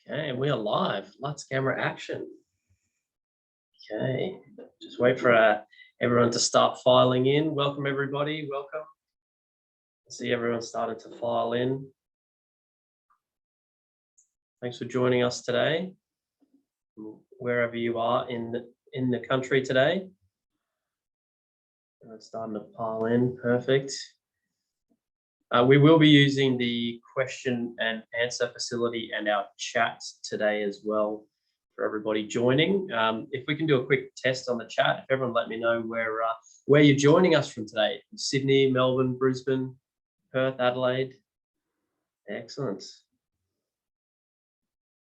Okay, we are live. Lights, camera, action. Okay, just wait for everyone to start filing in. Welcome, everybody. Welcome. I see everyone starting to file in. Thanks for joining us today, wherever you are in the country today. It's starting to pile in. Perfect. We will be using the question and answer facility and our chat today as well for everybody joining. If we can do a quick test on the chat, if everyone let me know where you're joining us from today. Sydney, Melbourne, Brisbane, Perth, Adelaide. Excellent.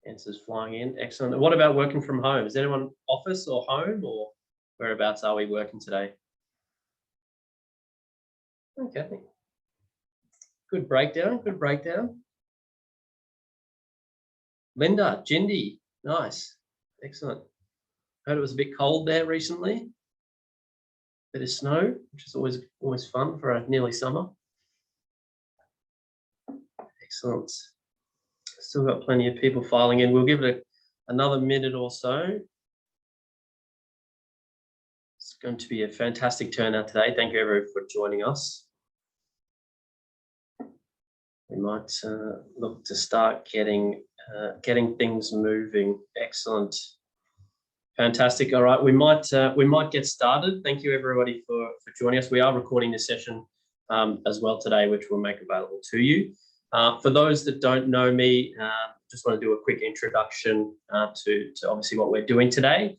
Answers flying in. Excellent. What about working from home? Is anyone office or home, or whereabouts are we working today? Okay. Good breakdown, good breakdown. Linda, Jindy, nice, excellent. Heard it was a bit cold there recently. Bit of snow, which is always fun for a nearly summer. Excellent. Still got plenty of people filing in. We'll give it another minute or so. It's going to be a fantastic turnout today. Thank you everyone for joining us. We might look to start getting things moving. Excellent, fantastic. All right, we might get started. Thank you everybody for joining us. We are recording this session as well today, which we'll make available to you. For those that don't know me, just want to do a quick introduction to obviously what we're doing today.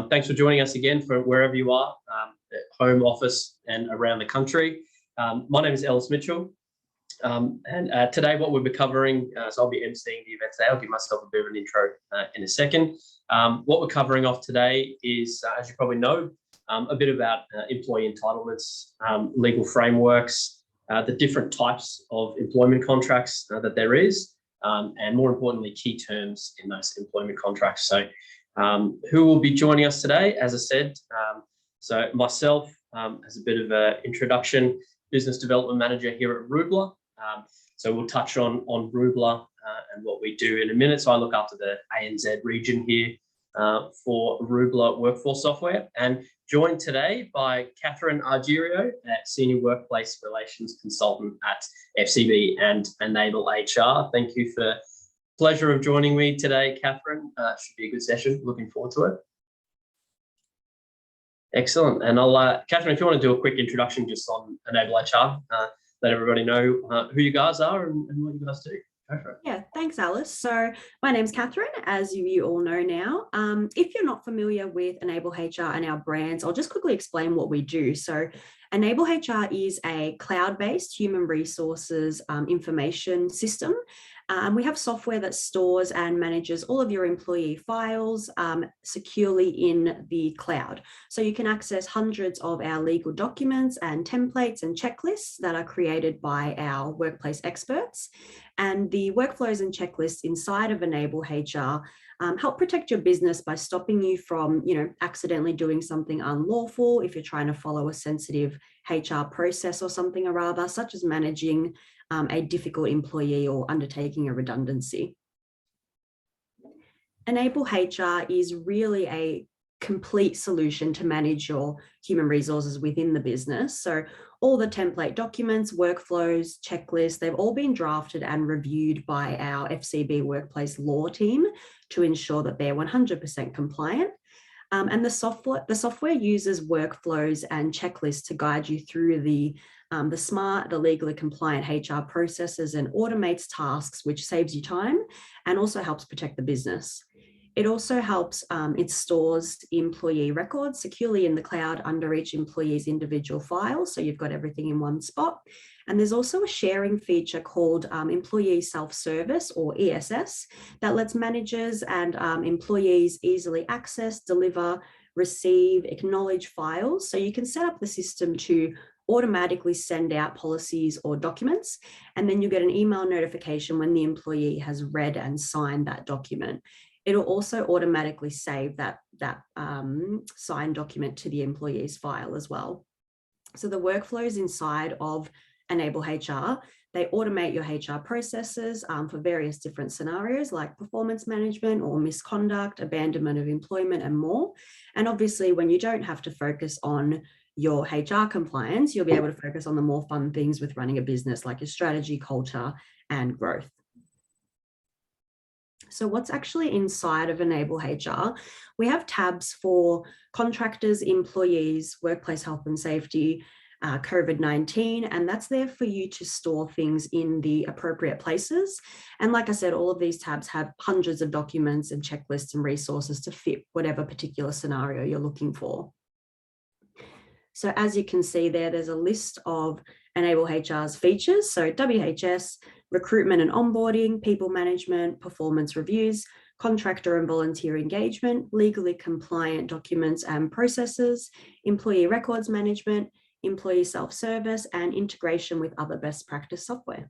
Thanks for joining us again for wherever you are, at home, office, and around the country. My name is Ellis Mitchell. And today what we'll be covering, so I'll be emceeing the event today. I'll give myself a bit of an intro in a second. What we're covering off today is, as you probably know, a bit about employee entitlements, legal frameworks, the different types of employment contracts that there is, and more importantly, key terms in those employment contracts. So who will be joining us today? As I said, so myself, as a bit of an introduction, business development manager here at Rubler. So we'll touch on Rubler and what we do in a minute. So I look after the ANZ region here for Rubler Workforce Software, and joined today by Catherine Argerio, Senior Workplace Relations Consultant at FCB and enableHR. Thank you for the pleasure of joining me today, Catherine. Should be a good session. Looking forward to it. Excellent. And I'll, Catherine, if you want to do a quick introduction just on enableHR, let everybody know who you guys are and what you guys do. Go for it. Yeah, thanks, Alice. So my name's Catherine, as you all know now. If you're not familiar with enableHR and our brands, I'll just quickly explain what we do. So enableHR is a cloud-based human resources information system. We have software that stores and manages all of your employee files securely in the cloud. So you can access hundreds of our legal documents and templates and checklists that are created by our workplace experts. And the workflows and checklists inside of enableHR help protect your business by stopping you from, accidentally doing something unlawful if you're trying to follow a sensitive HR process or something or other, such as managing a difficult employee or undertaking a redundancy. enableHR is really a complete solution to manage your human resources within the business. So all the template documents, workflows, checklists, they've all been drafted and reviewed by our FCB workplace law team to ensure that they're 100% compliant. And the software uses workflows and checklists to guide you through the smart, the legally compliant HR processes and automates tasks, which saves you time and also helps protect the business. It also helps, it stores employee records securely in the cloud under each employee's individual file. So you've got everything in one spot. And there's also a sharing feature called Employee Self-Service, or ESS, that lets managers and employees easily access, deliver, receive, acknowledge files. So you can set up the system to automatically send out policies or documents, and then you get an email notification when the employee has read and signed that document. It'll also automatically save that signed document to the employee's file as well. So the workflows inside of enableHR, They automate your HR processes for various different scenarios like performance management or misconduct, abandonment of employment, and more. And obviously, when you don't have to focus on your HR compliance, you'll be able to focus on the more fun things with running a business, like your strategy, culture, and growth. So what's actually inside of enableHR? We have tabs for contractors, employees, workplace health and safety, COVID-19, and that's there for you to store things in the appropriate places. And like I said, all of these tabs have hundreds of documents and checklists and resources to fit whatever particular scenario you're looking for. So as you can see there, there's a list of enableHR's features. So WHS, recruitment and onboarding, people management, performance reviews, contractor and volunteer engagement, legally compliant documents and processes, employee records management, employee self-service, and integration with other best practice software.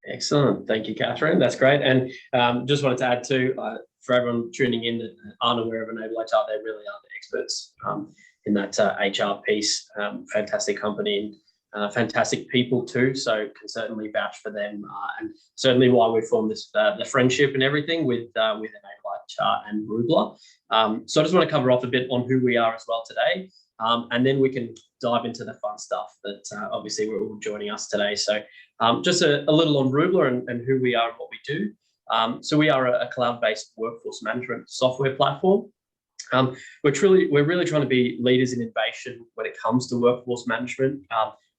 Excellent. Thank you, Catherine. That's great. And just wanted to add too, for everyone tuning in that aren't aware of enableHR, they really are the experts in that HR piece. Fantastic company and fantastic people too. So can certainly vouch for them, and certainly why we formed this the friendship and everything with enableHR and Rubler. So I just want to cover off a bit on who we are as well today. And then we can dive into the fun stuff that obviously we're all joining us today. So just a little on Rubler and who we are and what we do. So we are a cloud-based workforce management software platform. We're really trying to be leaders in innovation when it comes to workforce management,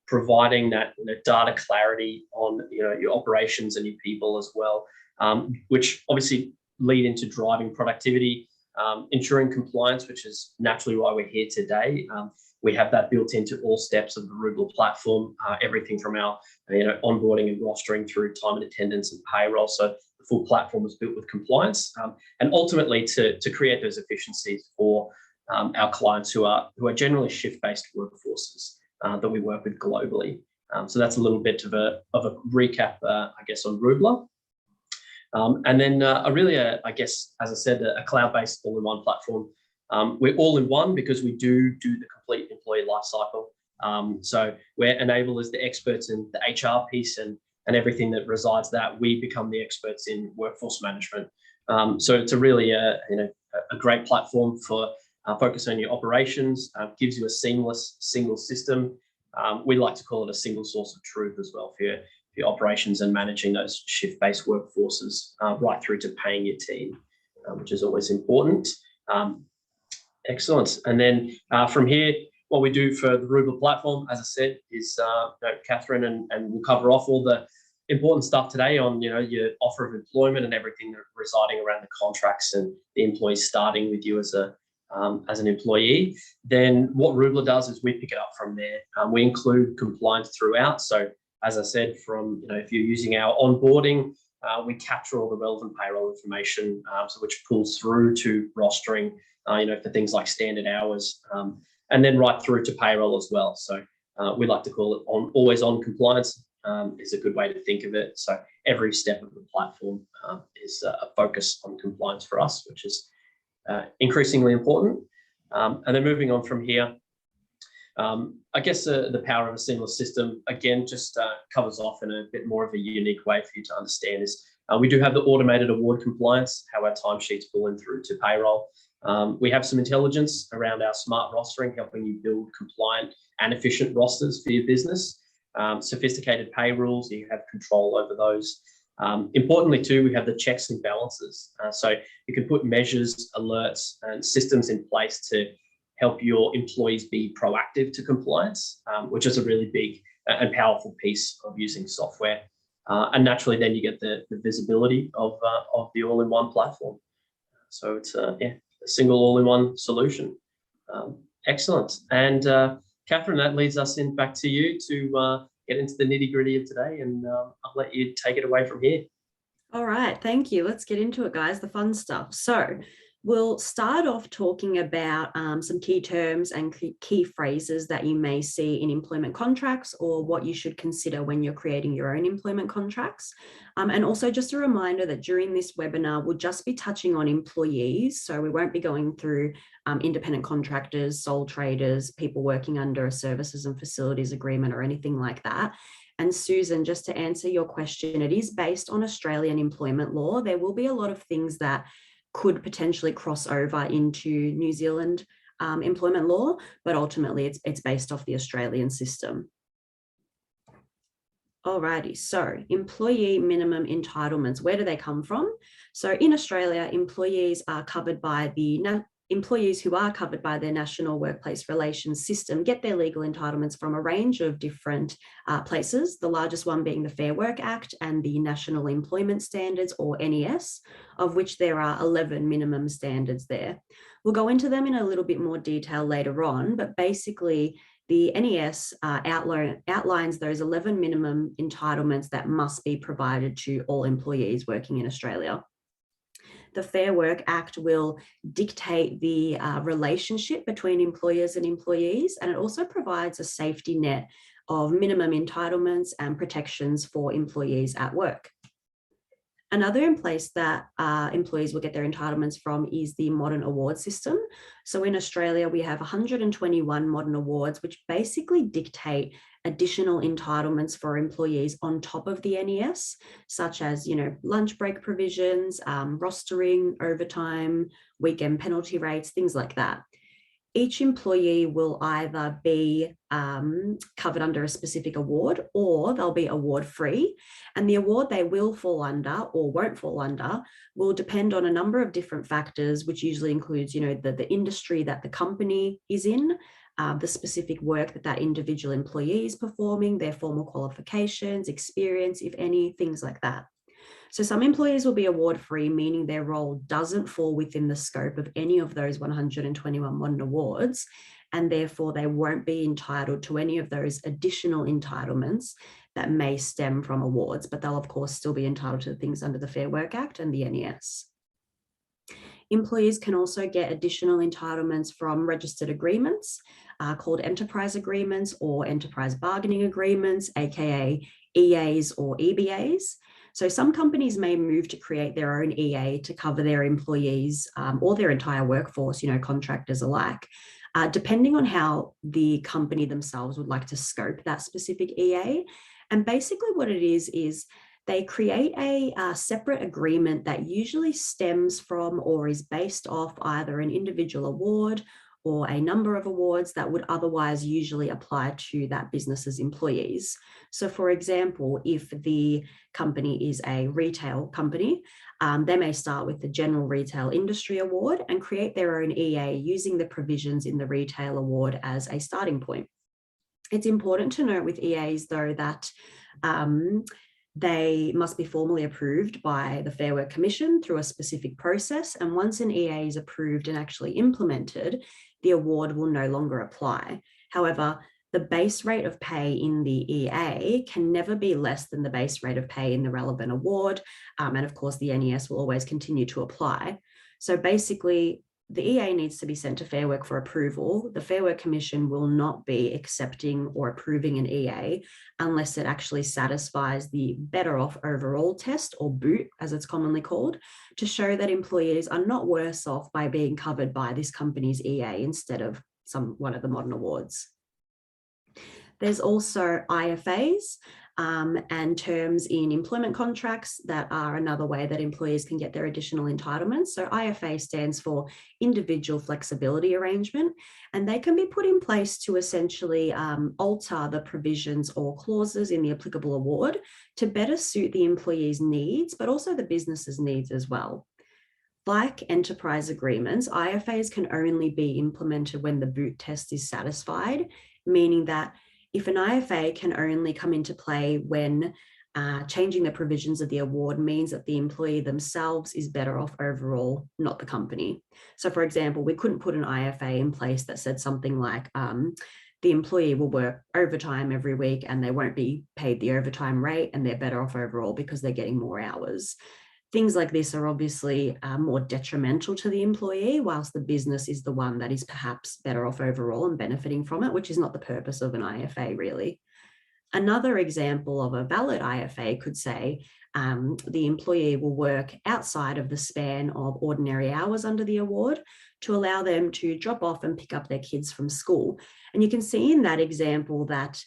providing that data clarity on your operations and your people as well, which obviously lead into driving productivity, ensuring compliance, which is naturally why we're here today. We have that built into all steps of the Rubler platform, everything from our onboarding and rostering through time and attendance and payroll. So the full platform is built with compliance, and ultimately to create those efficiencies for our clients who are generally shift-based workforces that we work with globally. So that's a little bit of a recap, I guess, on Rubler. And then I guess, as I said, a cloud-based all-in-one platform. We're all in one because we do the complete employee lifecycle. So where Enable is the experts in the HR piece and everything that resides that, we become the experts in workforce management. So it's a really a great platform for focusing on your operations. Gives you a seamless single system. We like to call it a single source of truth as well for your operations and managing those shift-based workforces right through to paying your team, which is always important. Excellent. And then from here, what we do for the Rubler platform, as I said, is Catherine and we'll cover off all the important stuff today on your offer of employment and everything that residing around the contracts and the employees starting with you as an employee. Then what Rubler does is we pick it up from there. We include compliance throughout. So as I said, from if you're using our onboarding, we capture all the relevant payroll information, so which pulls through to rostering, for things like standard hours, and then right through to payroll as well. So we like to call it always on compliance is a good way to think of it. So every step of the platform is a focus on compliance for us, which is increasingly important. And then moving on from here, I guess the power of a seamless system, again, just covers off in a bit more of a unique way for you to understand is we do have the automated award compliance, how our timesheets pull in through to payroll. We have some intelligence around our smart rostering, helping you build compliant and efficient rosters for your business. Sophisticated pay rules, you have control over those. Importantly too, we have the checks and balances. So you can put measures, alerts, and systems in place to help your employees be proactive to compliance, which is a really big and powerful piece of using software. And naturally, then you get the visibility of the all-in-one platform. So it's a single all-in-one solution. Excellent. And Catherine, that leads us back to you to get into the nitty-gritty of today, and I'll let you take it away from here. All right, thank you. Let's get into it, guys, the fun stuff. So We'll start off talking about some key terms and key phrases that you may see in employment contracts, or what you should consider when you're creating your own employment contracts. And also just a reminder that during this webinar, we'll just be touching on employees. So we won't be going through independent contractors, sole traders, people working under a services and facilities agreement or anything like that. And Susan, just to answer your question, it is based on Australian employment law. There will be a lot of things that could potentially cross over into New Zealand employment law, but ultimately it's based off the Australian system. Alrighty, so employee minimum entitlements, where do they come from? So in Australia, employees who are covered by their National Workplace Relations System get their legal entitlements from a range of different places, the largest one being the Fair Work Act and the National Employment Standards, or NES, of which there are 11 minimum standards there. We'll go into them in a little bit more detail later on, but basically the NES outlines those 11 minimum entitlements that must be provided to all employees working in Australia. The Fair Work Act will dictate the relationship between employers and employees, and it also provides a safety net of minimum entitlements and protections for employees at work. Another place that employees will get their entitlements from is the modern award system. So in Australia, we have 121 modern awards, which basically dictate additional entitlements for employees on top of the NES, such as, lunch break provisions, rostering, overtime, weekend penalty rates, things like that. Each employee will either be covered under a specific award, or they'll be award free. And the award they will fall under or won't fall under will depend on a number of different factors, which usually includes, the industry that the company is in, the specific work that individual employee is performing, their formal qualifications, experience, if any, things like that. So some employees will be award free, meaning their role doesn't fall within the scope of any of those 121 modern awards, and therefore they won't be entitled to any of those additional entitlements that may stem from awards, but they'll of course still be entitled to things under the Fair Work Act and the NES. Employees can also get additional entitlements from registered agreements called enterprise agreements or enterprise bargaining agreements, aka EAs or EBAs. So some companies may move to create their own EA to cover their employees or their entire workforce, contractors alike, depending on how the company themselves would like to scope that specific EA. And basically what it is they create a separate agreement that usually stems from or is based off either an individual award or a number of awards that would otherwise usually apply to that business's employees. So for example, if the company is a retail company, they may start with the General Retail Industry Award and create their own EA using the provisions in the Retail Award as a starting point. It's important to note with EAs though that they must be formally approved by the Fair Work Commission through a specific process. And once an EA is approved and actually implemented, the award will no longer apply. However, the base rate of pay in the EA can never be less than the base rate of pay in the relevant award. And of course, the NES will always continue to apply. So basically, the EA needs to be sent to Fair Work for approval. The Fair Work Commission will not be accepting or approving an EA unless it actually satisfies the Better Off Overall test, or BOOT as it's commonly called, to show that employees are not worse off by being covered by this company's EA instead of one of the modern awards. There's also IFAs and terms in employment contracts that are another way that employees can get their additional entitlements. So IFA stands for Individual Flexibility Arrangement, and they can be put in place to essentially alter the provisions or clauses in the applicable award to better suit the employee's needs, but also the business's needs as well. Like enterprise agreements, IFAs can only be implemented when the BOOT test is satisfied, meaning that if an IFA can only come into play when changing the provisions of the award means that the employee themselves is better off overall, not the company. So for example, we couldn't put an IFA in place that said something like the employee will work overtime every week and they won't be paid the overtime rate and they're better off overall because they're getting more hours. Things like this are obviously more detrimental to the employee, whilst the business is the one that is perhaps better off overall and benefiting from it, which is not the purpose of an IFA really. Another example of a valid IFA could say the employee will work outside of the span of ordinary hours under the award to allow them to drop off and pick up their kids from school. And you can see in that example that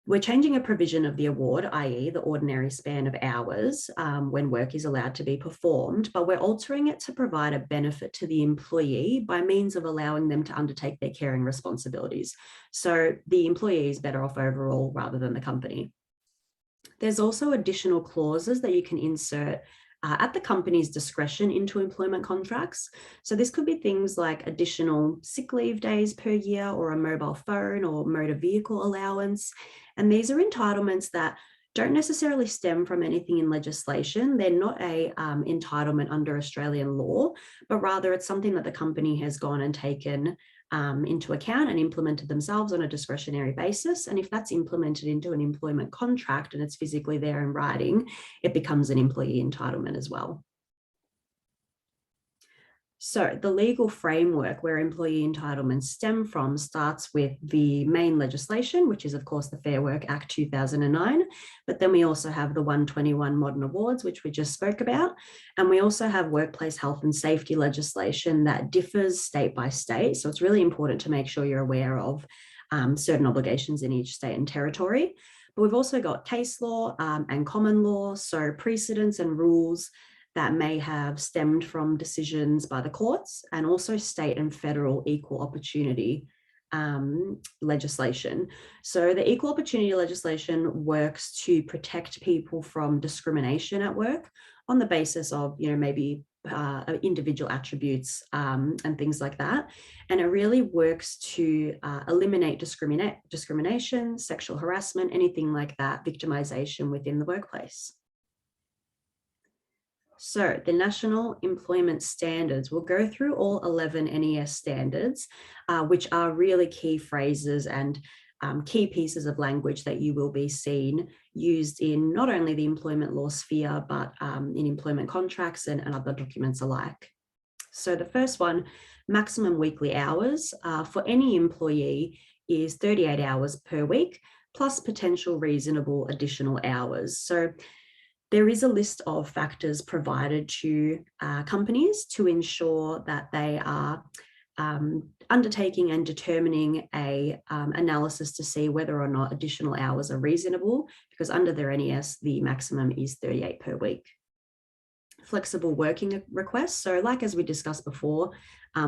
we're changing a provision of the award, i.e. the ordinary span of hours when work is allowed to be performed, but we're altering it to provide a benefit to the employee by means of allowing them to undertake their caring responsibilities. So the employee is better off overall rather than the company. There's also additional clauses that you can insert at the company's discretion into employment contracts. So this could be things like additional sick leave days per year, or a mobile phone or motor vehicle allowance. And these are entitlements that don't necessarily stem from anything in legislation. They're not a entitlement under Australian law, but rather it's something that the company has gone and taken into account and implemented themselves on a discretionary basis. And if that's implemented into an employment contract and it's physically there in writing, it becomes an employee entitlement as well. So the legal framework where employee entitlements stem from starts with the main legislation, which is of course the Fair Work Act 2009, but then we also have the 121 modern awards, which we just spoke about. And we also have workplace health and safety legislation that differs state by state. So it's really important to make sure you're aware of certain obligations in each state and territory. But we've also got case law and common law, so precedents and rules that may have stemmed from decisions by the courts, and also state and federal equal opportunity legislation. So the equal opportunity legislation works to protect people from discrimination at work on the basis of, maybe individual attributes and things like that. And it really works to eliminate discrimination, sexual harassment, anything like that, victimization within the workplace. So the National Employment Standards, we'll go through all 11 NES standards, which are really key phrases and key pieces of language that you will be seen used in not only the employment law sphere, but in employment contracts and other documents alike. So the first one, maximum weekly hours for any employee is 38 hours per week, plus potential reasonable additional hours. So there is a list of factors provided to companies to ensure that they are undertaking and determining a analysis to see whether or not additional hours are reasonable, because under their NES, the maximum is 38 per week. Flexible working requests. So like as we discussed before,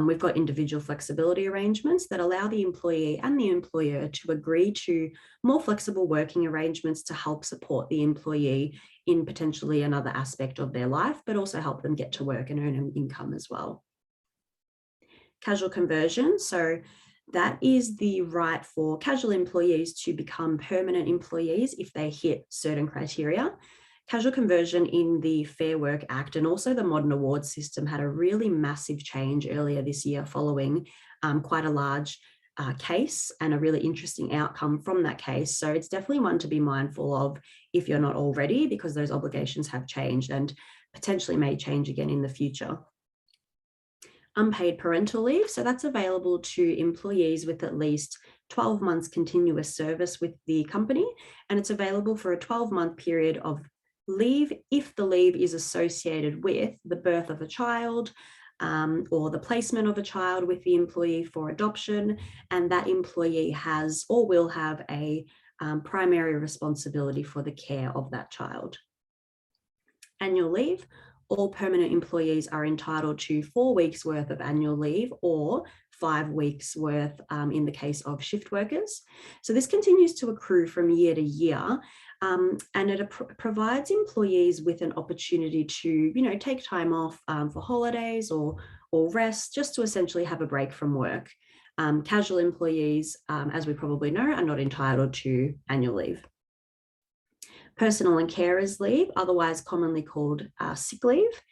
we've got individual flexibility arrangements that allow the employee and the employer to agree to more flexible working arrangements to help support the employee in potentially another aspect of their life, but also help them get to work and earn an income as well. Casual conversion. So that is the right for casual employees to become permanent employees if they hit certain criteria. Casual conversion in the Fair Work Act and also the modern awards system had a really massive change earlier this year following quite a large case and a really interesting outcome from that case. So it's definitely one to be mindful of if you're not already, because those obligations have changed and potentially may change again in the future. Unpaid parental leave. So that's available to employees with at least 12 months continuous service with the company. And it's available for a 12-month period of leave if the leave is associated with the birth of a child or the placement of a child with the employee for adoption, and that employee has or will have a primary responsibility for the care of that child. Annual leave. All permanent employees are entitled to 4 weeks worth of annual leave or 5 weeks worth in the case of shift workers. So this continues to accrue from year to year, and it provides employees with an opportunity to, take time off for holidays or rest, just to essentially have a break from work. Casual employees, as we probably know, are not entitled to annual leave. Personal and carers leave, otherwise commonly called sick leave.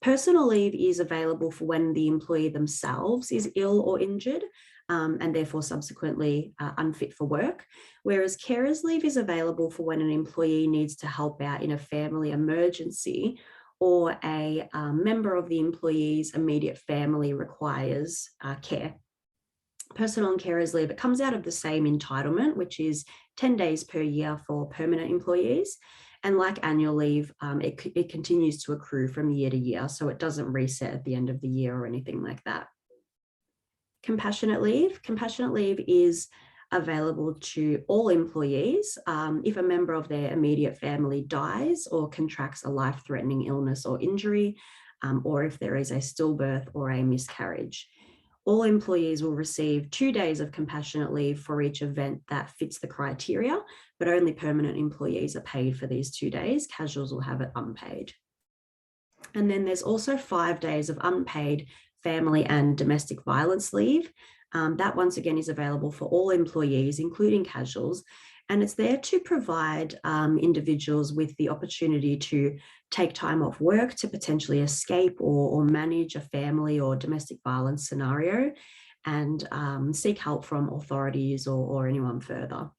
Personal leave is available for when the employee themselves is ill or injured, and therefore subsequently unfit for work. Whereas carers leave is available for when an employee needs to help out in a family emergency, or a member of the employee's immediate family requires care. Personal and carers leave, it comes out of the same entitlement, which is 10 days per year for permanent employees. And like annual leave, it continues to accrue from year to year, so it doesn't reset at the end of the year or anything like that. Compassionate leave. Compassionate leave is available to all employees if a member of their immediate family dies or contracts a life-threatening illness or injury, or if there is a stillbirth or a miscarriage. All employees will receive 2 days of compassionate leave for each event that fits the criteria, but only permanent employees are paid for these 2 days. Casuals will have it unpaid. And then there's also 5 days of unpaid family and domestic violence leave. That once again is available for all employees, including casuals, and it's there to provide individuals with the opportunity to take time off work to potentially escape or manage a family or domestic violence scenario, and seek help from authorities or anyone further.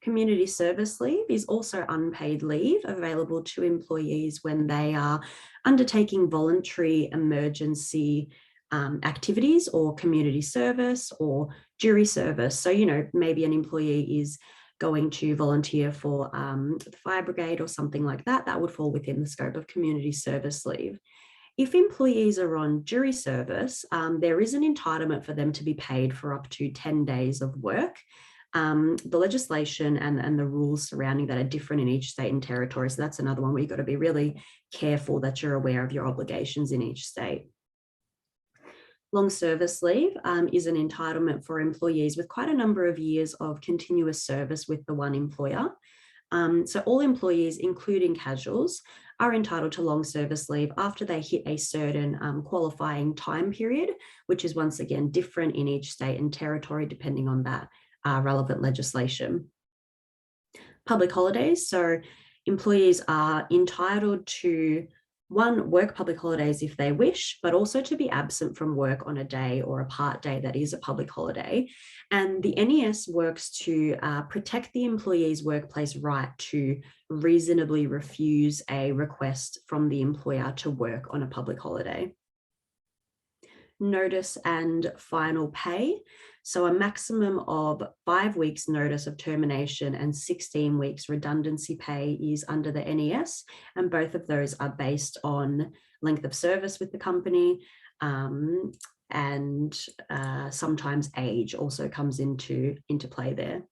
Community service leave is also unpaid leave available to employees when they are undertaking voluntary emergency activities or community service or jury service. So, maybe an employee is going to volunteer for the fire brigade or something like that. That would fall within the scope of community service leave. If employees are on jury service, there is an entitlement for them to be paid for up to 10 days of work. The legislation and the rules surrounding that are different in each state and territory. So that's another one where you've got to be really careful that you're aware of your obligations in each state. Long service leave is an entitlement for employees with quite a number of years of continuous service with the one employer. So all employees, including casuals, are entitled to long service leave after they hit a certain qualifying time period, which is once again different in each state and territory depending on that relevant legislation. Public holidays. So employees are entitled to work public holidays if they wish, but also to be absent from work on a day or a part day that is a public holiday. And the NES works to protect the employee's workplace right to reasonably refuse a request from the employer to work on a public holiday. Notice and final pay. So a maximum of 5 weeks notice of termination and 16 weeks redundancy pay is under the NES. And both of those are based on length of service with the company, and sometimes age also comes into play there.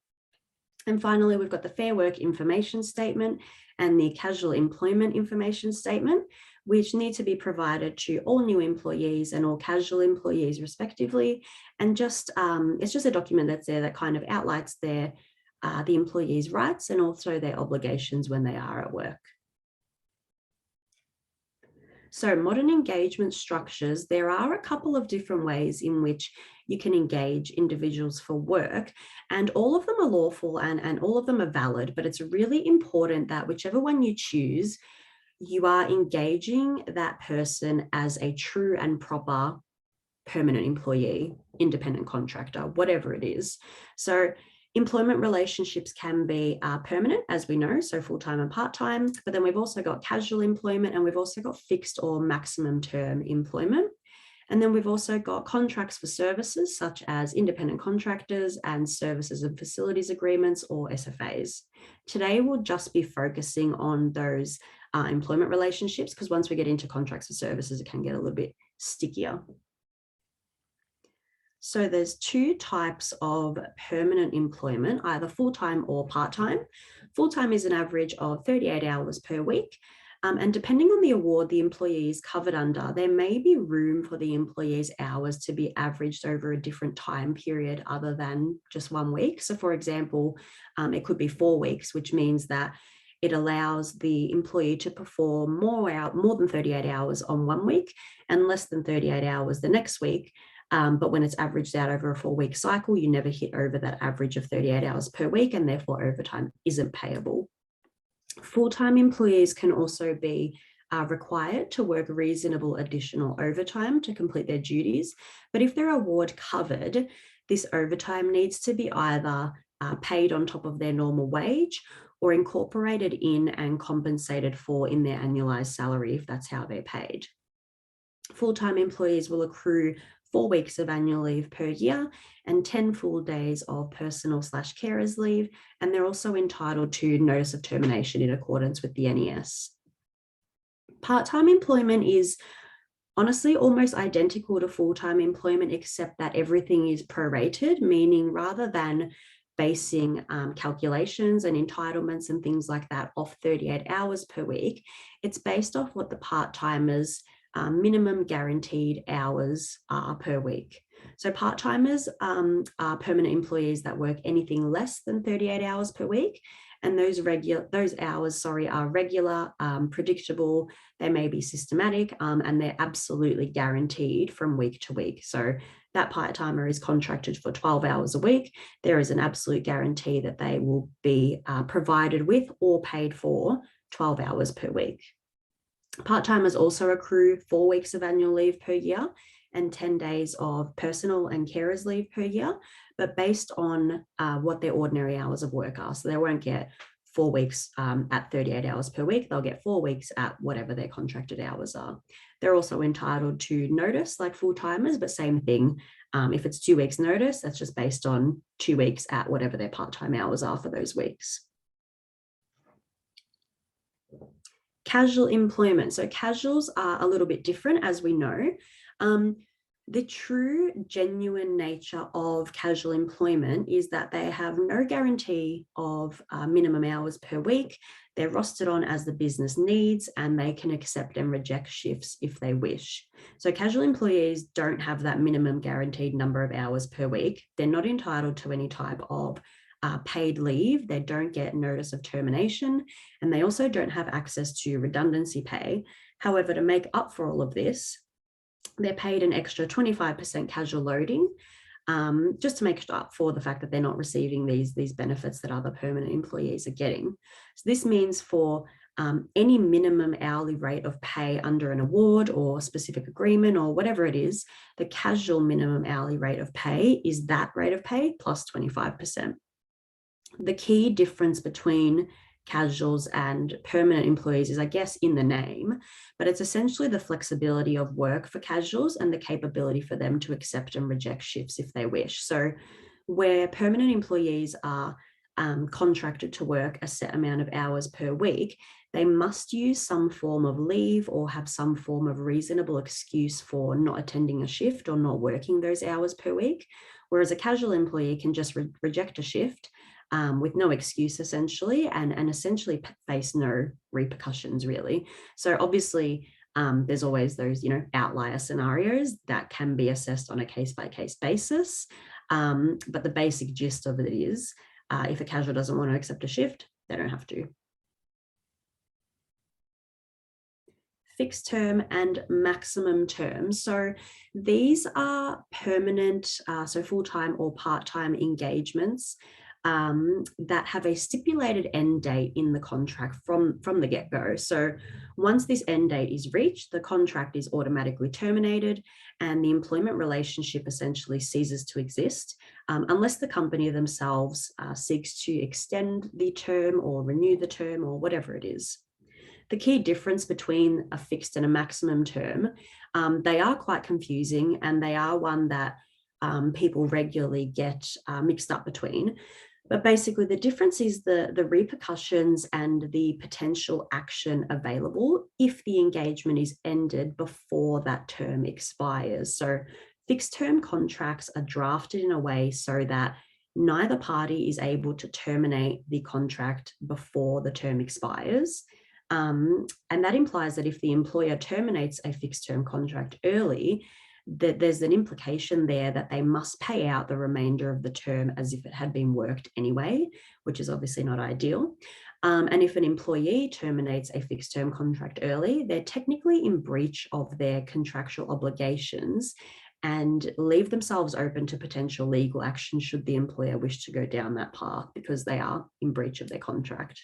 And finally, we've got the Fair Work Information Statement and the Casual Employment Information Statement, which need to be provided to all new employees and all casual employees respectively. And it's just a document that's there that kind of outlines the employees' rights and also their obligations when they are at work. So modern engagement structures, there are a couple of different ways in which you can engage individuals for work, and all of them are lawful and all of them are valid, but it's really important that whichever one you choose, you are engaging that person as a true and proper permanent employee, independent contractor, whatever it is. So employment relationships can be permanent, as we know, so full-time and part-time, but then we've also got casual employment and we've also got fixed or maximum term employment. And then we've also got contracts for services such as independent contractors and services and facilities agreements, or SFAs. Today, we'll just be focusing on those employment relationships, because once we get into contracts for services, it can get a little bit stickier. So there's 2 types of permanent employment, either full-time or part-time. Full-time is an average of 38 hours per week. And depending on the award the employee is covered under, there may be room for the employee's hours to be averaged over a different time period other than just 1 week. So for example, it could be 4 weeks, which means that it allows the employee to perform more than 38 hours on 1 week and less than 38 hours the next week. But when it's averaged out over a 4-week cycle, you never hit over that average of 38 hours per week, and therefore overtime isn't payable. Full-time employees can also be are required to work reasonable additional overtime to complete their duties. But if they're award covered, this overtime needs to be either paid on top of their normal wage or incorporated in and compensated for in their annualized salary if that's how they're paid. Full-time employees will accrue 4 weeks of annual leave per year and 10 full days of personal/carers leave, and they're also entitled to notice of termination in accordance with the NES. Part-time employment is honestly almost identical to full-time employment, except that everything is prorated, meaning rather than basing calculations and entitlements and things like that off 38 hours per week, it's based off what the part-timers minimum guaranteed hours are per week. So part-timers are permanent employees that work anything less than 38 hours per week. And those hours are regular, predictable, they may be systematic, and they're absolutely guaranteed from week to week. So that part-timer is contracted for 12 hours a week. There is an absolute guarantee that they will be provided with or paid for 12 hours per week. Part-timers also accrue 4 weeks of annual leave per year and 10 days of personal and carers leave per year, but based on what their ordinary hours of work are. So they won't get 4 weeks at 38 hours per week. They'll get 4 weeks at whatever their contracted hours are. They're also entitled to notice like full-timers, but same thing. If it's 2 weeks notice, that's just based on 2 weeks at whatever their part-time hours are for those weeks. Casual employment. So casuals are a little bit different, as we know. The true, genuine nature of casual employment is that they have no guarantee of minimum hours per week. They're rostered on as the business needs, and they can accept and reject shifts if they wish. So casual employees don't have that minimum guaranteed number of hours per week. They're not entitled to any type of paid leave. They don't get notice of termination, and they also don't have access to redundancy pay. However, to make up for all of this, they're paid an extra 25% casual loading, just to make up for the fact that they're not receiving these benefits that other permanent employees are getting. So this means for any minimum hourly rate of pay under an award or specific agreement or whatever it is, the casual minimum hourly rate of pay is that rate of pay plus 25%. The key difference between casuals and permanent employees is, I guess, in the name, but it's essentially the flexibility of work for casuals and the capability for them to accept and reject shifts if they wish. So where permanent employees are contracted to work a set amount of hours per week, they must use some form of leave or have some form of reasonable excuse for not attending a shift or not working those hours per week. Whereas a casual employee can just reject a shift with no excuse, essentially, and essentially face no repercussions, really. So obviously, there's always those, outlier scenarios that can be assessed on a case-by-case basis. But the basic gist of it is, if a casual doesn't want to accept a shift, they don't have to. Fixed term and maximum term. So these are permanent, so full-time or part-time engagements that have a stipulated end date in the contract from the get-go. So once this end date is reached, the contract is automatically terminated and the employment relationship essentially ceases to exist unless the company themselves seeks to extend the term or renew the term or whatever it is. The key difference between a fixed and a maximum term, they are quite confusing, and they are one that people regularly get mixed up between. But basically, the difference is the repercussions and the potential action available if the engagement is ended before that term expires. So fixed term contracts are drafted in a way so that neither party is able to terminate the contract before the term expires. And that implies that if the employer terminates a fixed term contract early, that there's an implication there that they must pay out the remainder of the term as if it had been worked anyway, which is obviously not ideal. And if an employee terminates a fixed term contract early, they're technically in breach of their contractual obligations and leave themselves open to potential legal action should the employer wish to go down that path because they are in breach of their contract.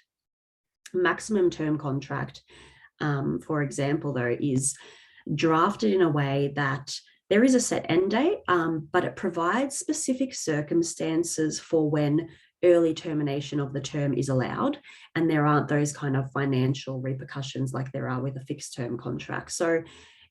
Maximum term contract for example, though, is drafted in a way that there is a set end date, but it provides specific circumstances for when early termination of the term is allowed, and there aren't those kind of financial repercussions like there are with a fixed term contract. So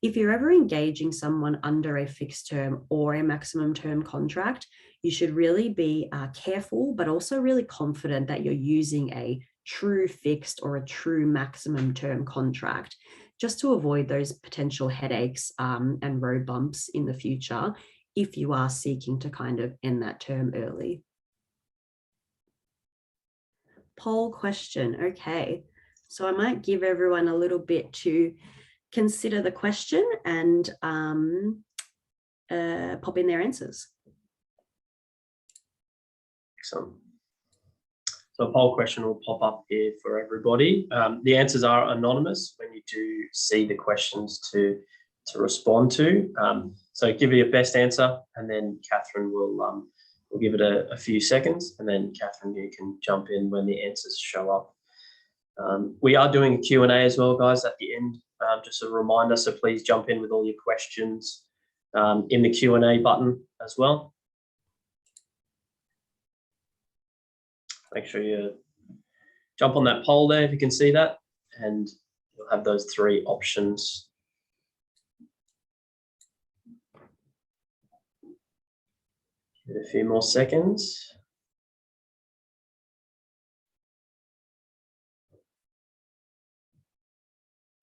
if you're ever engaging someone under a fixed term or a maximum term contract, you should really be careful, but also really confident that you're using a true fixed or a true maximum term contract, just to avoid those potential headaches and road bumps in the future if you are seeking to kind of end that term early. Poll question. Okay, so I might give everyone a little bit to consider the question and pop in their answers. Excellent. So a poll question will pop up here for everybody. The answers are anonymous when you do see the questions to respond to. So give it your best answer, and then Catherine will give it a few seconds, and then Catherine, you can jump in when the answers show up. We are doing a Q&A as well, guys, at the end. Just a reminder, so please jump in with all your questions in the Q&A button as well. Make sure you jump on that poll there if you can see that, and you'll have those three options. Give it a few more seconds.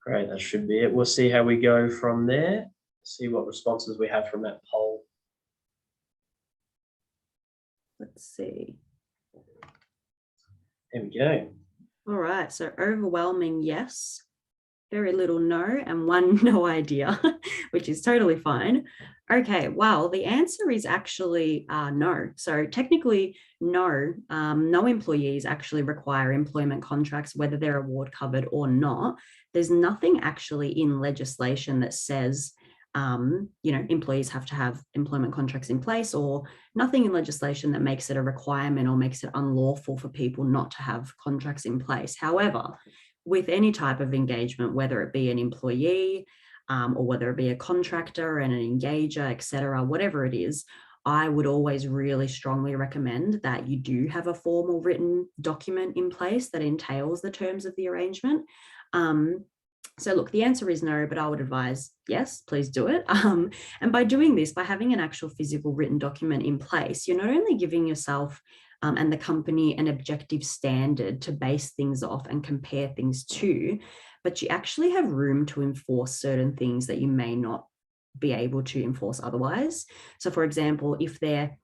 Great, that should be it. We'll see how we go from there. See what responses we have from that poll. Let's see. There we go. All right, so overwhelming yes, very little no, and one no idea, which is totally fine. Okay, well, the answer is actually no. So technically, no, no employees actually require employment contracts, whether they're award covered or not. There's nothing actually in legislation that says employees have to have employment contracts in place, or nothing in legislation that makes it a requirement or makes it unlawful for people not to have contracts in place. However, with any type of engagement, whether it be an employee or whether it be a contractor and an engager, etc., whatever it is, I would always really strongly recommend that you do have a formal written document in place that entails the terms of the arrangement. So look, the answer is no, but I would advise, yes, please do it. And by doing this, by having an actual physical written document in place, you're not only giving yourself and the company an objective standard to base things off and compare things to, but you actually have room to enforce certain things that you may not be able to enforce otherwise. So for example, if there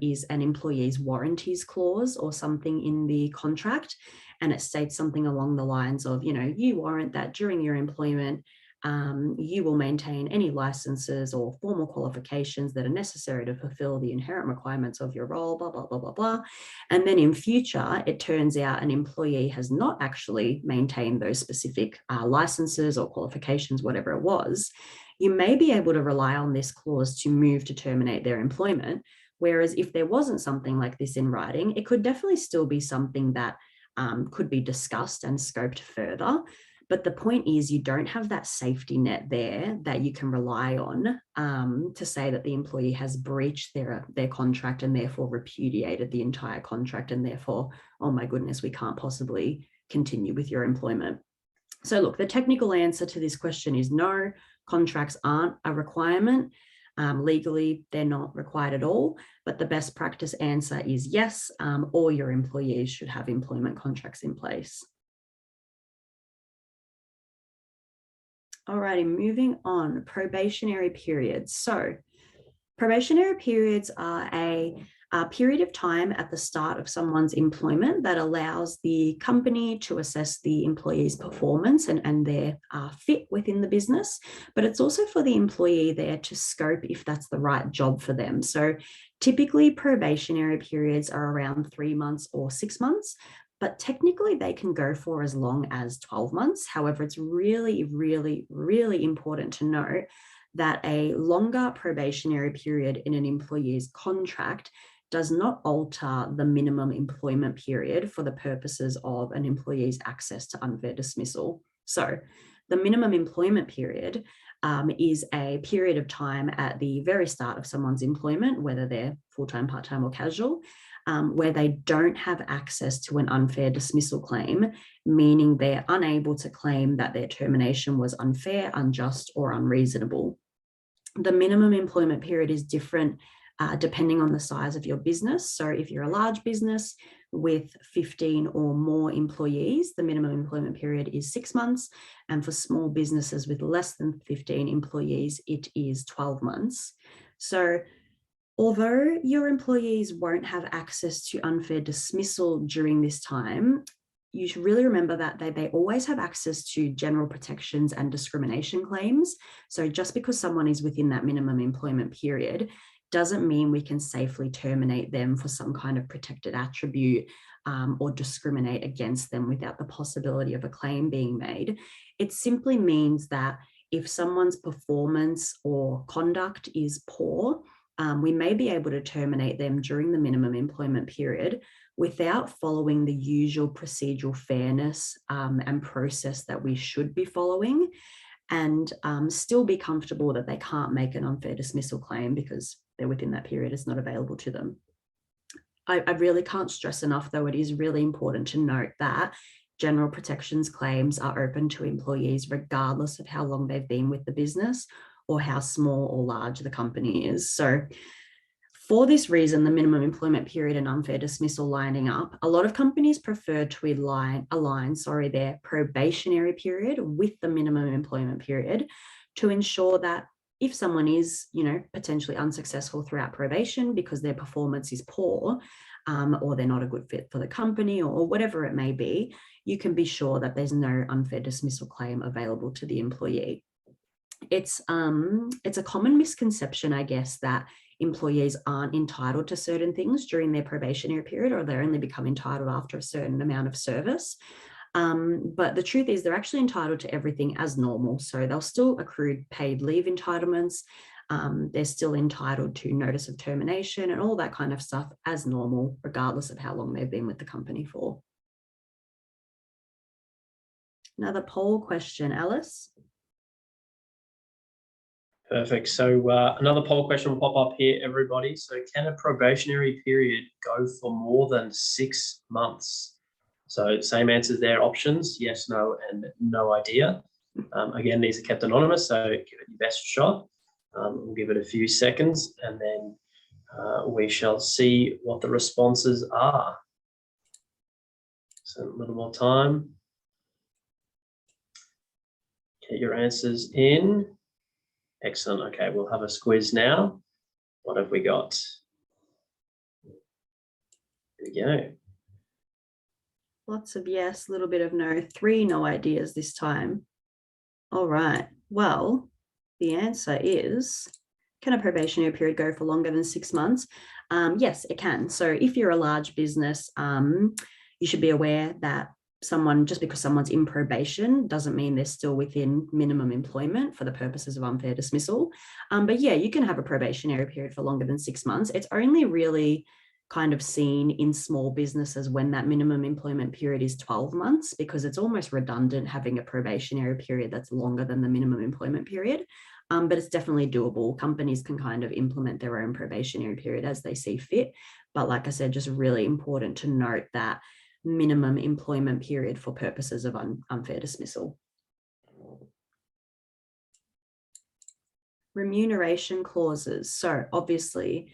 is an employee's warranties clause or something in the contract, and it states something along the lines of, you warrant that during your employment, you will maintain any licenses or formal qualifications that are necessary to fulfill the inherent requirements of your role, blah, blah, blah, blah, blah. And then in future, it turns out an employee has not actually maintained those specific licenses or qualifications, whatever it was. You may be able to rely on this clause to move to terminate their employment. Whereas if there wasn't something like this in writing, it could definitely still be something that could be discussed and scoped further. But the point is, you don't have that safety net there that you can rely on to say that the employee has breached their contract and therefore repudiated the entire contract, and therefore, oh my goodness, we can't possibly continue with your employment. So look, the technical answer to this question is no, contracts aren't a requirement. Legally, they're not required at all, but the best practice answer is yes, all your employees should have employment contracts in place. Alrighty, moving on, probationary periods. So probationary periods are a period of time at the start of someone's employment that allows the company to assess the employee's performance and their fit within the business, but it's also for the employee there to scope if that's the right job for them. So typically probationary periods are around 3 months or 6 months, but technically they can go for as long as 12 months. However, it's really, really, really important to note that a longer probationary period in an employee's contract does not alter the minimum employment period for the purposes of an employee's access to unfair dismissal. So The minimum employment period is a period of time at the very start of someone's employment, whether they're full-time, part-time, or casual, where they don't have access to an unfair dismissal claim, meaning they're unable to claim that their termination was unfair, unjust, or unreasonable. The minimum employment period is different depending on the size of your business. So if you're a large business with 15 or more employees, the minimum employment period is 6 months. And for small businesses with less than 15 employees, it is 12 months. So although your employees won't have access to unfair dismissal during this time, you should really remember that they always have access to general protections and discrimination claims. So just because someone is within that minimum employment period doesn't mean we can safely terminate them for some kind of protected attribute or discriminate against them without the possibility of a claim being made. It simply means that if someone's performance or conduct is poor, we may be able to terminate them during the minimum employment period without following the usual procedural fairness and process that we should be following, and still be comfortable that they can't make an unfair dismissal claim because they're within that period, it's not available to them. I really can't stress enough, though, it is really important to note that general protections claims are open to employees regardless of how long they've been with the business or how small or large the company is. So for this reason, the minimum employment period and unfair dismissal lining up, a lot of companies prefer to align their probationary period with the minimum employment period to ensure that if someone is, potentially unsuccessful throughout probation because their performance is poor, or they're not a good fit for the company or whatever it may be, you can be sure that there's no unfair dismissal claim available to the employee. It's a common misconception, I guess, that employees aren't entitled to certain things during their probationary period, or they only become entitled after a certain amount of service. But the truth is they're actually entitled to everything as normal. So they'll still accrue paid leave entitlements. They're still entitled to notice of termination and all that kind of stuff as normal, regardless of how long they've been with the company for. Another poll question, Alice. Perfect. So another poll question will pop up here, everybody. So can a probationary period go for more than 6 months? So same answers there, options, yes, no, and no idea. Again, these are kept anonymous, so give it your best shot. We'll give it a few seconds and then we shall see what the responses are. So a little more time. Get your answers in. Excellent. Okay, we'll have a squiz now. What have we got? Here we go. Lots of yes, a little bit of no, 3 no ideas this time. All right. Well, the answer is, can a probationary period go for longer than 6 months? Yes, it can. So if you're a large business, you should be aware that just because someone's in probation doesn't mean they're still within minimum employment for the purposes of unfair dismissal. But yeah, you can have a probationary period for longer than 6 months. It's only really kind of seen in small businesses when that minimum employment period is 12 months, because it's almost redundant having a probationary period that's longer than the minimum employment period. But it's definitely doable. Companies can kind of implement their own probationary period as they see fit. But like I said, just really important to note that minimum employment period for purposes of unfair dismissal. Remuneration clauses. So obviously,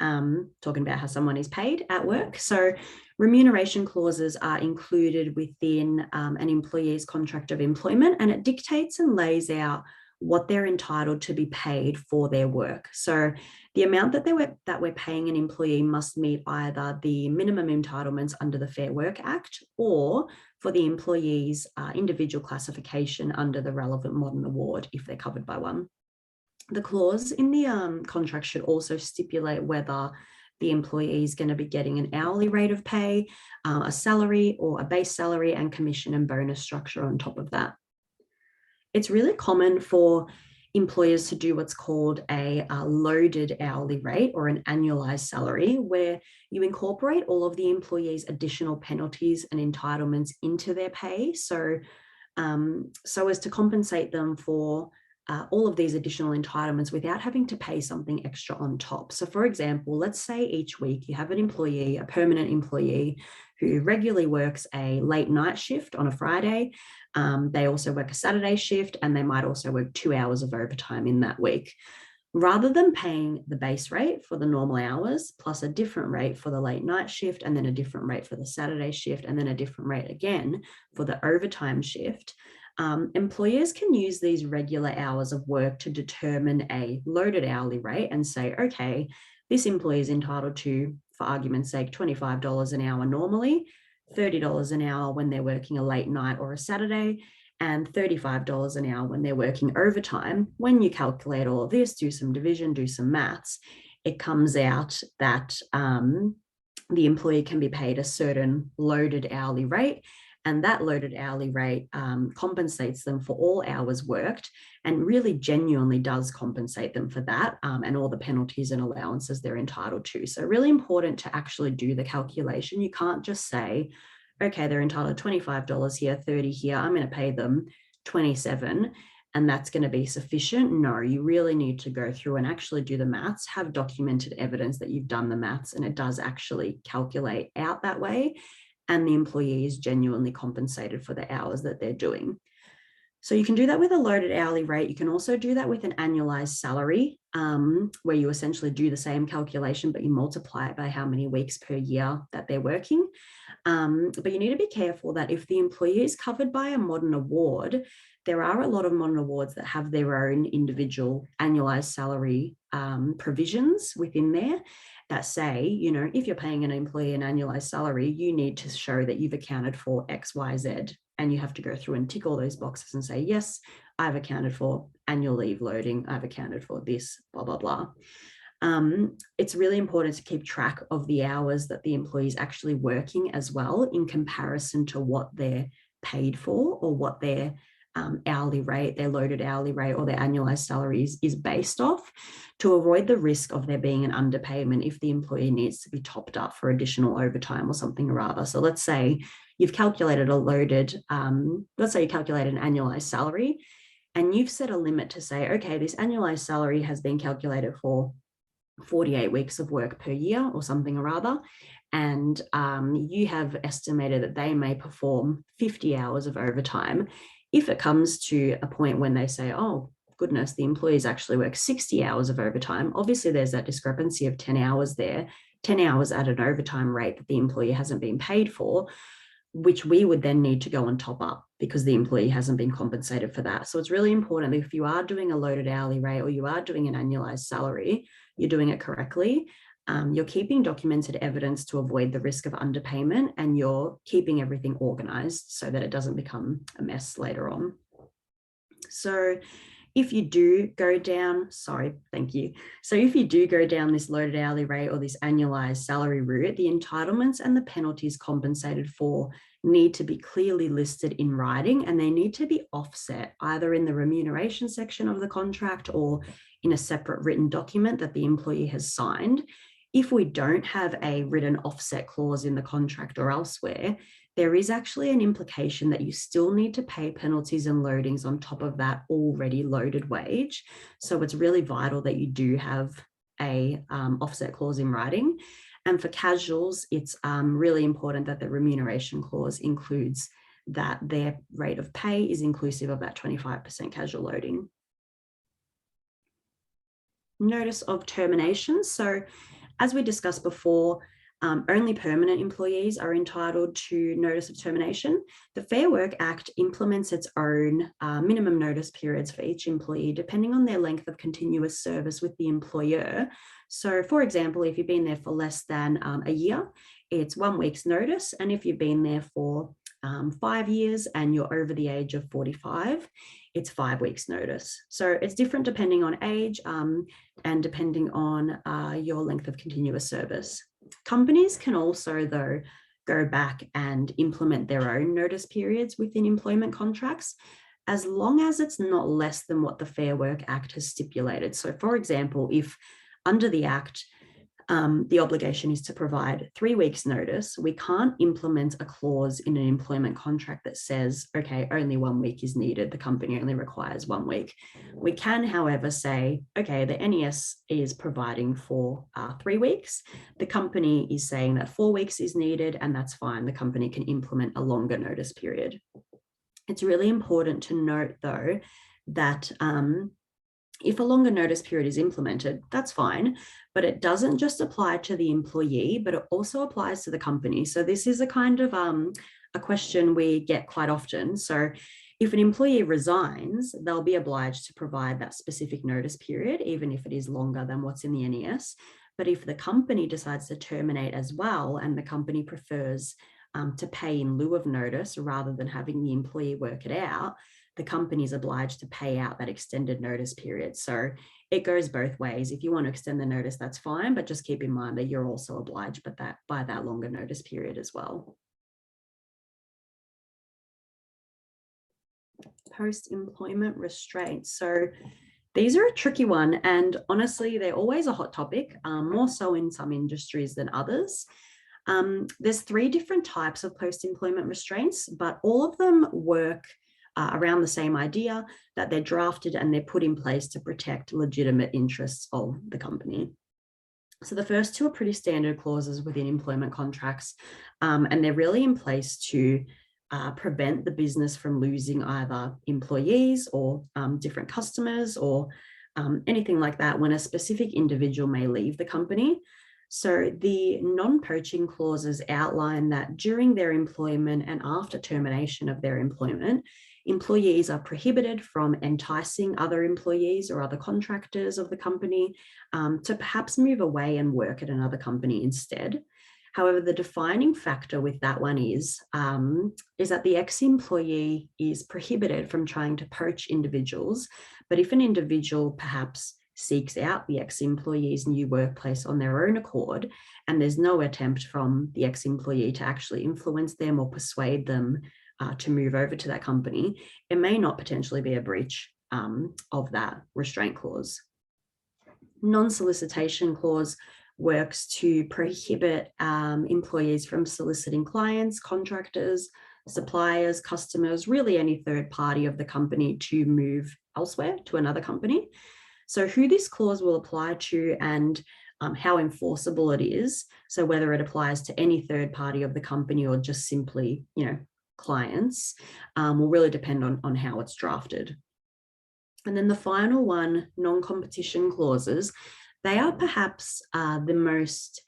talking about how someone is paid at work. So remuneration clauses are included within an employee's contract of employment, and it dictates and lays out what they're entitled to be paid for their work. So the amount that we're paying an employee must meet either the minimum entitlements under the Fair Work Act or for the employee's individual classification under the relevant modern award if they're covered by one. The clause in the contract should also stipulate whether the employee is going to be getting an hourly rate of pay, a salary or a base salary, and commission and bonus structure on top of that. It's really common for employers to do what's called a loaded hourly rate or an annualized salary, where you incorporate all of the employee's additional penalties and entitlements into their pay. So so as to compensate them for all of these additional entitlements without having to pay something extra on top. So for example, let's say each week you have an employee, a permanent employee, who regularly works a late night shift on a Friday. They also work a Saturday shift, and they might also work 2 hours of overtime in that week. Rather than paying the base rate for the normal hours, plus a different rate for the late night shift, and then a different rate for the Saturday shift, and then a different rate again for the overtime shift, employers can use these regular hours of work to determine a loaded hourly rate and say, okay, this employee is entitled to, for argument's sake, $25 an hour normally, $30 an hour when they're working a late night or a Saturday, and $35 an hour when they're working overtime. When you calculate all of this, do some division, do some maths, it comes out that the employee can be paid a certain loaded hourly rate, and that loaded hourly rate compensates them for all hours worked, and really genuinely does compensate them for that and all the penalties and allowances they're entitled to. So really important to actually do the calculation. You can't just say, okay, they're entitled to $25 here, $30 here, I'm going to pay them $27, and that's going to be sufficient. No, you really need to go through and actually do the maths, have documented evidence that you've done the maths, and it does actually calculate out that way, and the employee is genuinely compensated for the hours that they're doing. So you can do that with a loaded hourly rate. You can also do that with an annualized salary, where you essentially do the same calculation, but you multiply it by how many weeks per year that they're working. But you need to be careful that if the employee is covered by a modern award, there are a lot of modern awards that have their own individual annualized salary provisions within there that say, you know, if you're paying an employee an annualized salary, you need to show that you've accounted for X, Y, Z. And you have to go through and tick all those boxes and say, yes, I've accounted for annual leave loading. I've accounted for this, blah, blah, blah. It's really important to keep track of the hours that the employee is actually working as well in comparison to what they're paid for, or what their hourly rate, their loaded hourly rate, or their annualized salaries is based off, to avoid the risk of there being an underpayment if the employee needs to be topped up for additional overtime or something or other. So let's say you've calculated a loaded, let's say you calculate an annualized salary, and you've set a limit to say, okay, this annualized salary has been calculated for 48 weeks of work per year or something or other, and you have estimated that they may perform 50 hours of overtime. If it comes to a point when they say, oh, goodness, the employees actually work 60 hours of overtime, obviously there's that discrepancy of 10 hours there, 10 hours at an overtime rate that the employee hasn't been paid for, which we would then need to go and top up because the employee hasn't been compensated for that. So it's really important that if you are doing a loaded hourly rate or you are doing an annualized salary, you're doing it correctly. You're keeping documented evidence to avoid the risk of underpayment, and you're keeping everything organized so that it doesn't become a mess later on. So if you do go down, So if you do go down this loaded hourly rate or this annualized salary route, the entitlements and the penalties compensated for need to be clearly listed in writing, and they need to be offset either in the remuneration section of the contract or in a separate written document that the employee has signed. If we don't have a written offset clause in the contract or elsewhere, there is actually an implication that you still need to pay penalties and loadings on top of that already loaded wage. So it's really vital that you do have a offset clause in writing. And for casuals, it's really important that the remuneration clause includes that their rate of pay is inclusive of that 25% casual loading. Notice of termination. So as we discussed before, only permanent employees are entitled to notice of termination. The Fair Work Act implements its own minimum notice periods for each employee, depending on their length of continuous service with the employer. So for example, if you've been there for less than a year, it's 1 week's notice. And if you've been there for 5 years and you're over the age of 45, it's 5 weeks notice. So it's different depending on age and depending on your length of continuous service. Companies can also, though, go back and implement their own notice periods within employment contracts, as long as it's not less than what the Fair Work Act has stipulated. So for example, if under the Act, the obligation is to provide 3 weeks notice. We can't implement a clause in an employment contract that says, okay, only 1 week is needed. The company only requires 1 week. We can, however, say, okay, the NES is providing for 3 weeks. The company is saying that 4 weeks is needed, and that's fine. The company can implement a longer notice period. It's really important to note, though, that if a longer notice period is implemented, that's fine, but it doesn't just apply to the employee, but it also applies to the company. So this is a kind of a question we get quite often. So if an employee resigns, they'll be obliged to provide that specific notice period, even if it is longer than what's in the NES. But if the company decides to terminate as well, and the company prefers to pay in lieu of notice rather than having the employee work it out, the company is obliged to pay out that extended notice period. So it goes both ways. If you want to extend the notice, that's fine, but just keep in mind that you're also obliged by that longer notice period as well. Post-employment restraints. So these are a tricky one, and honestly, they're always a hot topic, more so in some industries than others. There's 3 different types of post-employment restraints, but all of them work around the same idea, that they're drafted and they're put in place to protect legitimate interests of the company. So the first 2 are pretty standard clauses within employment contracts, and they're really in place to prevent the business from losing either employees or different customers or anything like that when a specific individual may leave the company. So the non-poaching clauses outline that during their employment and after termination of their employment, employees are prohibited from enticing other employees or other contractors of the company to perhaps move away and work at another company instead. However, the defining factor with that one is that the ex-employee is prohibited from trying to poach individuals. But if an individual perhaps seeks out the ex-employee's new workplace on their own accord, and there's no attempt from the ex-employee to actually influence them or persuade them to move over to that company, it may not potentially be a breach of that restraint clause. Non-solicitation clause works to prohibit employees from soliciting clients, contractors, suppliers, customers, really any third party of the company to move elsewhere to another company. So who this clause will apply to and how enforceable it is, so whether it applies to any third party of the company or just simply, clients, will really depend on how it's drafted. And then the final one, non-competition clauses, they are perhaps the most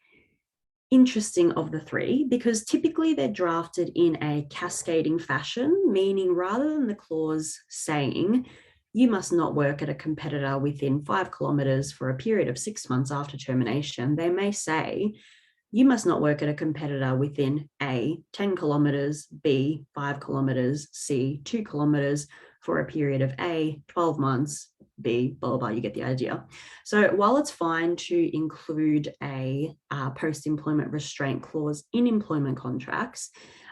interesting of the 3 because typically they're drafted in a cascading fashion, meaning rather than the clause saying you must not work at a competitor within 5 kilometers for a period of 6 months after termination, they may say you must not work at a competitor within A, 10 kilometers, B, 5 kilometers, C, 2 kilometers for a period of A, 12 months, B, blah, blah, blah, you get the idea. So while it's fine to include a post-employment restraint clause in employment contracts,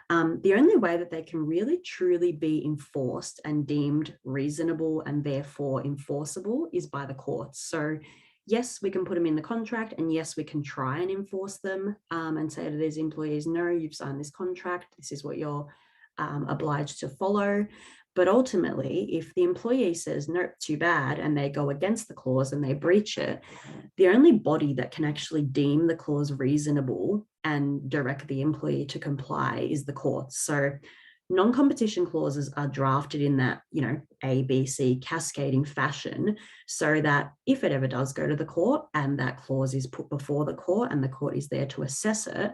the only way that they can really truly be enforced and deemed reasonable and therefore enforceable is by the courts. So yes, we can put them in the contract, and yes, we can try and enforce them and say to these employees, no, you've signed this contract, this is what you're obliged to follow. But ultimately, if the employee says, nope, too bad, and they go against the clause and they breach it, the only body that can actually deem the clause reasonable and direct the employee to comply is the courts. So non-competition clauses are drafted in that, A, B, C cascading fashion, so that if it ever does go to the court and that clause is put before the court and the court is there to assess it,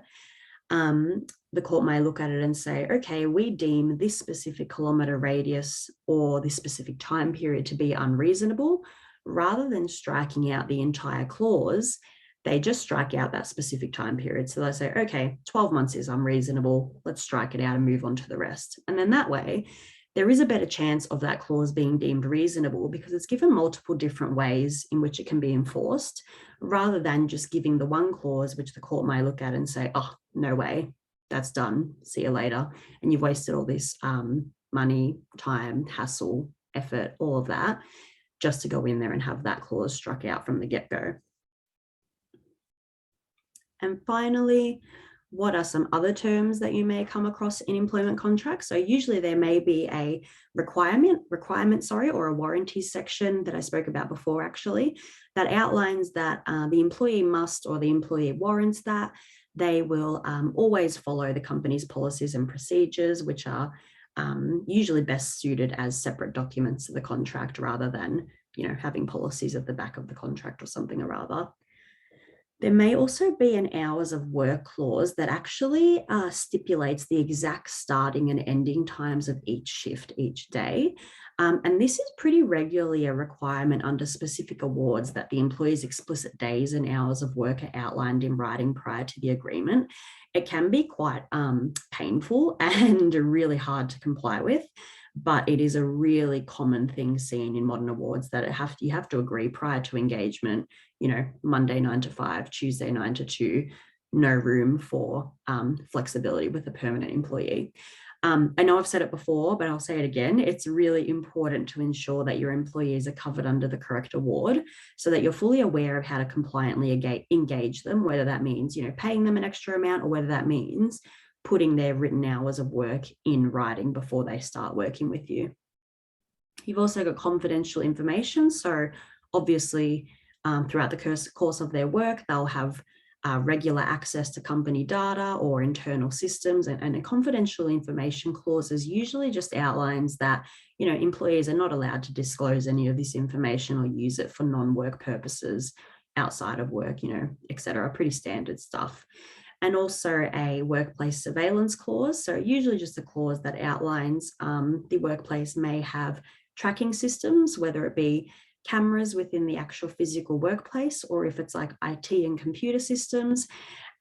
the court may look at it and say, okay, we deem this specific kilometer radius or this specific time period to be unreasonable. Rather than striking out the entire clause, they just strike out that specific time period. So they say, okay, 12 months is unreasonable. Let's strike it out and move on to the rest. And then that way, there is a better chance of that clause being deemed reasonable because it's given multiple different ways in which it can be enforced, rather than just giving the one clause, which the court may look at and say, oh, no way, that's done. See you later. And you've wasted all this money, time, hassle, effort, all of that, just to go in there and have that clause struck out from the get-go. And finally, what are some other terms that you may come across in employment contracts? So usually there may be a requirement, or a warranty section that I spoke about before, actually, that outlines that the employee must, or the employee warrants that they will always follow the company's policies and procedures, which are usually best suited as separate documents to the contract rather than, having policies at the back of the contract or something or other. There may also be an hours of work clause that actually stipulates the exact starting and ending times of each shift each day. And this is pretty regularly a requirement under specific awards, that the employee's explicit days and hours of work are outlined in writing prior to the agreement. It can be quite painful and really hard to comply with, but it is a really common thing seen in modern awards that you have to agree prior to engagement, Monday 9 to 5, Tuesday 9 to 2, no room for flexibility with a permanent employee. I know I've said it before, but I'll say it again. It's really important to ensure that your employees are covered under the correct award so that you're fully aware of how to compliantly engage them, whether that means, paying them an extra amount or whether that means putting their written hours of work in writing before they start working with you. You've also got confidential information. So obviously, throughout the course of their work, they'll have regular access to company data or internal systems, and a confidential information clauses usually just outlines that, employees are not allowed to disclose any of this information or use it for non-work purposes outside of work, etc. Pretty standard stuff. And also a workplace surveillance clause. So usually just a clause that outlines the workplace may have tracking systems, whether it be cameras within the actual physical workplace, or if it's like IT and computer systems.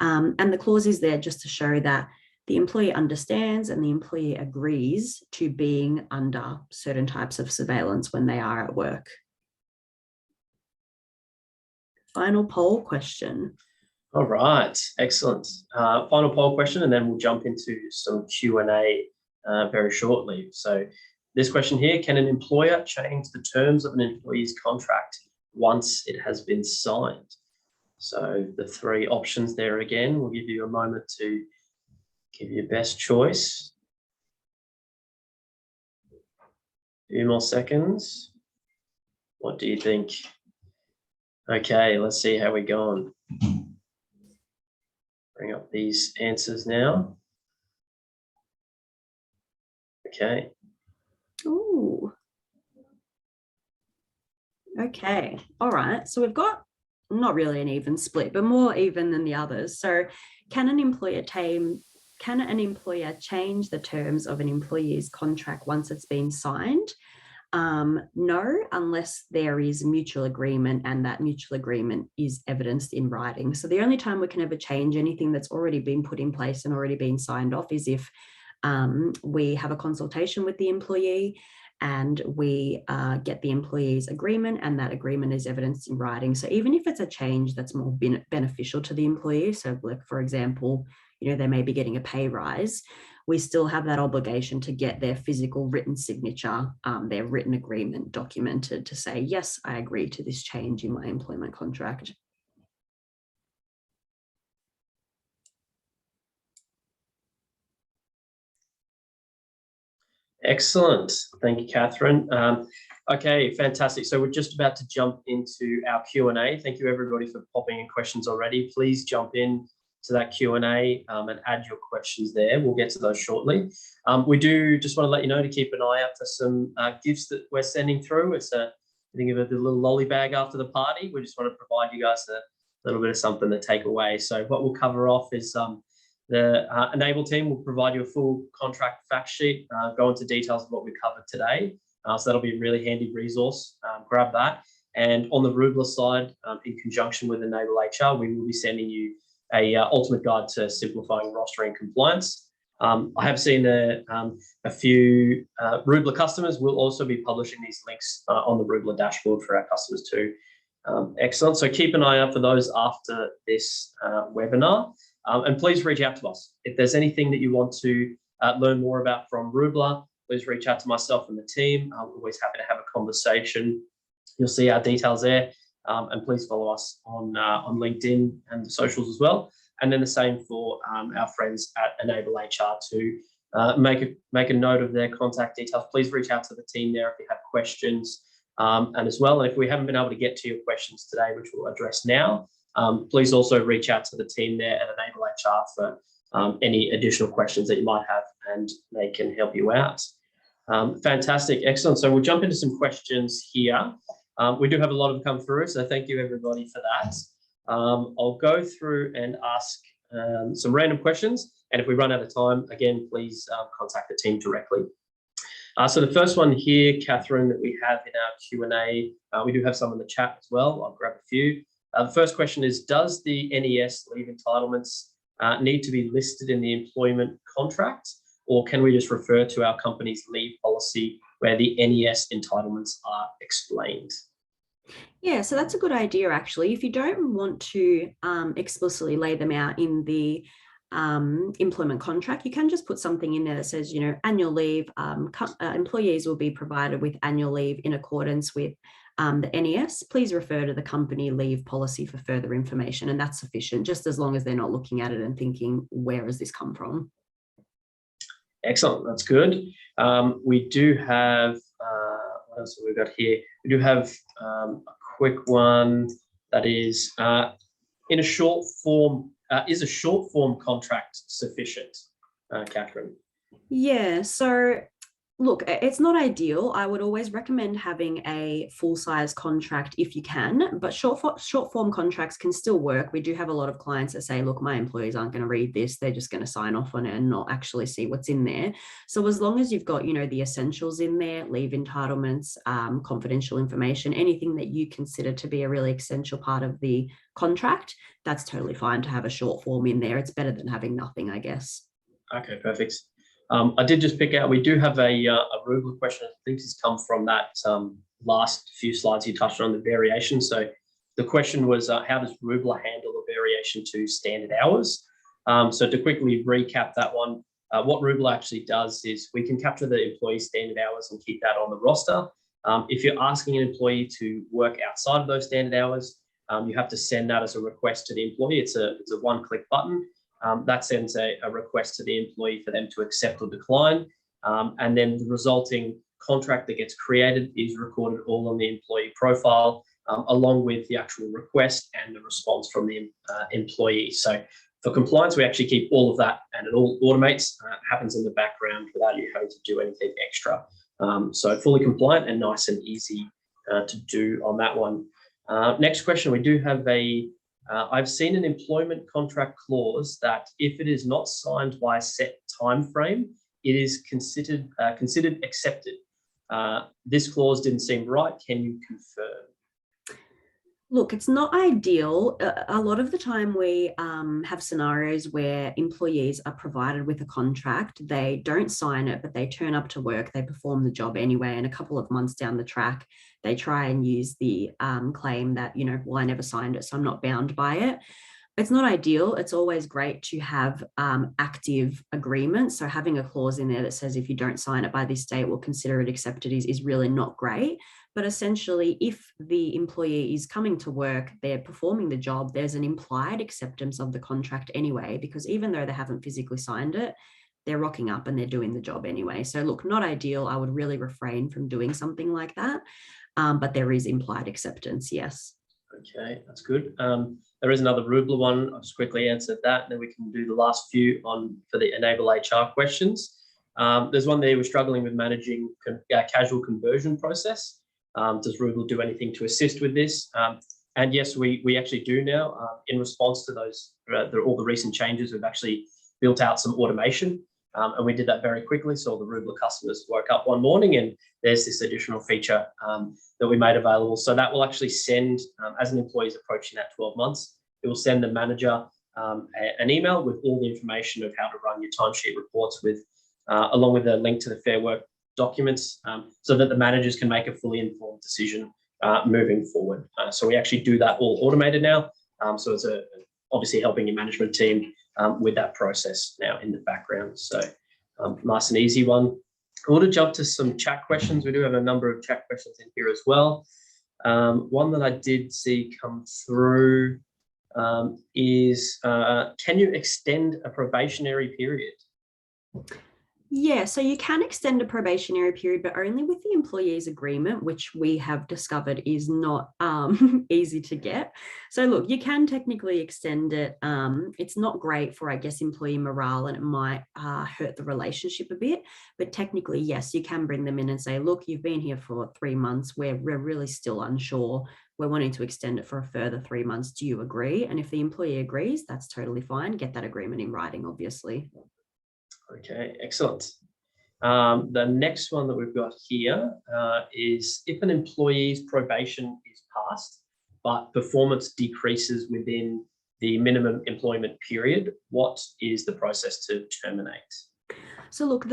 And the clause is there just to show that the employee understands and the employee agrees to being under certain types of surveillance when they are at work. Final poll question. All right, excellent. Final poll question, and then we'll jump into some Q&A very shortly. So this question here: can an employer change the terms of an employee's contract once it has been signed? So the three options there again, we'll give you a moment to give your best choice. A few more seconds. What do you think? Okay, let's see how we're going. Bring up these answers now. Okay. Ooh. Okay. All right. So we've got not really an even split, but more even than the others. So can an employer change the terms of an employee's contract once it's been signed? No, unless there is mutual agreement and that mutual agreement is evidenced in writing. So the only time we can ever change anything that's already been put in place and already been signed off is if we have a consultation with the employee and we get the employee's agreement, and that agreement is evidenced in writing. So even if it's a change that's more beneficial to the employee, so like, for example, they may be getting a pay rise, we still have that obligation to get their physical written signature, their written agreement documented to say, yes, I agree to this change in my employment contract. Excellent. Thank you, Catherine. Okay, fantastic. So we're just about to jump into our Q&A. Thank you, everybody, for popping in questions already. Please jump in to that Q&A and add your questions there. We'll get to those shortly. We do just want to let you know to keep an eye out for some gifts that we're sending through. It's think of it, the little lolly bag after the party. We just want to provide you guys a little bit of something to take away. So what we'll cover off is the Enable team will provide you a full contract fact sheet, go into details of what we covered today. So that'll be a really handy resource. Grab that. And on the Rubler side, in conjunction with enableHR, we will be sending you a ultimate guide to simplifying rostering compliance. I have seen a few Rubler customers will also be publishing these links on the Rubler dashboard for our customers too. Excellent. So keep an eye out for those after this webinar. And please reach out to us. If there's anything that you want to learn more about from Rubler, please reach out to myself and the team. I'm always happy to have a conversation. You'll see our details there. And please follow us on LinkedIn and the socials as well. And then the same for our friends at enableHR to make a note of their contact details. Please reach out to the team there if you have questions. And as well, if we haven't been able to get to your questions today, which we'll address now, please also reach out to the team there at enableHR for any additional questions that you might have, and they can help you out. Fantastic, excellent. So we'll jump into some questions here. We do have a lot of them come through, so thank you everybody for that. I'll go through and ask some random questions, and if we run out of time, again, please contact the team directly. So the first one here, Catherine, that we have in our Q&A, we do have some in the chat as well. I'll grab a few. The first question is, does the NES leave entitlements need to be listed in the employment contract, or can we just refer to our company's leave policy where the NES entitlements are explained? Yeah, so that's a good idea, actually. If you don't want to explicitly lay them out in the employment contract, you can just put something in there that says, annual leave, employees will be provided with annual leave in accordance with the NES. Please refer to the company leave policy for further information, and that's sufficient, just as long as they're not looking at it and thinking, where has this come from? Excellent, that's good. We do have, what else have we got here? We do have a quick one that is, in a short form, is a short form contract sufficient, Catherine? Yeah, so look, it's not ideal. I would always recommend having a full-size contract if you can, but short form contracts can still work. We do have a lot of clients that say, look, my employees aren't going to read this. They're just going to sign off on it and not actually see what's in there. So as long as you've got, the essentials in there, leave entitlements, confidential information, anything that you consider to be a really essential part of the contract, that's totally fine to have a short form in there. It's better than having nothing, I guess. Okay, perfect. I did just pick out, we do have a Rubler question. I think it's come from that last few slides you touched on, the variation. So the question was, how does Rubler handle the variation to standard hours? So to quickly recap that one, what Rubler actually does is we can capture the employee standard hours and keep that on the roster. If you're asking an employee to work outside of those standard hours, you have to send that as a request to the employee. It's a one-click button. That sends a request to the employee for them to accept or decline. And then the resulting contract that gets created is recorded all on the employee profile, along with the actual request and the response from the employee. So for compliance, we actually keep all of that, and it all automates, happens in the background without you having to do anything extra. So fully compliant and nice and easy to do on that one. Next question, we do have I've seen an employment contract clause that if it is not signed by a set time frame, it is considered accepted. This clause didn't seem right. Can you confirm? Look, it's not ideal. A lot of the time we have scenarios where employees are provided with a contract, they don't sign it, but they turn up to work, they perform the job anyway, and a couple of months down the track, they try and use the claim that, well, I never signed it, so I'm not bound by it. It's not ideal. It's always great to have active agreements. So having a clause in there that says if you don't sign it by this date, we'll consider it accepted is really not great. But essentially, if the employee is coming to work, they're performing the job, there's an implied acceptance of the contract anyway, because even though they haven't physically signed it, they're rocking up and they're doing the job anyway. So look, not ideal. I would really refrain from doing something like that. But there is implied acceptance, yes. Okay, that's good. There is another Rubler one. I'll just quickly answer that, and then we can do the last few for the enableHR questions. There's one there, we're struggling with managing casual conversion process. Does Rubler do anything to assist with this? And yes, we actually do now. In response to those, all the recent changes, we've actually built out some automation. And we did that very quickly. So all the Rubler customers woke up one morning and there's this additional feature that we made available. So that will actually send, as an employee is approaching that 12 months, it will send the manager an email with all the information of how to run your timesheet reports along with a link to the Fair Work documents, so that the managers can make a fully informed decision moving forward. So we actually do that all automated now. So it's obviously helping your management team with that process now in the background. So nice and easy one. I want to jump to some chat questions. We do have a number of chat questions in here as well. One that I did see come through, is can you extend a probationary period? Yeah, so you can extend a probationary period, but only with the employee's agreement, which we have discovered is not easy to get. So look, you can technically extend it. It's not great for, I guess, employee morale, and it might hurt the relationship a bit. But technically, yes, you can bring them in and say, look, you've been here for 3 months. We're really still unsure. We're wanting to extend it for a further 3 months. Do you agree? And if the employee agrees, that's totally fine. Get that agreement in writing, obviously. Okay, excellent. The next one that we've got here is if an employee's probation is passed, but performance decreases within the minimum employment period, what is the process to terminate? So look,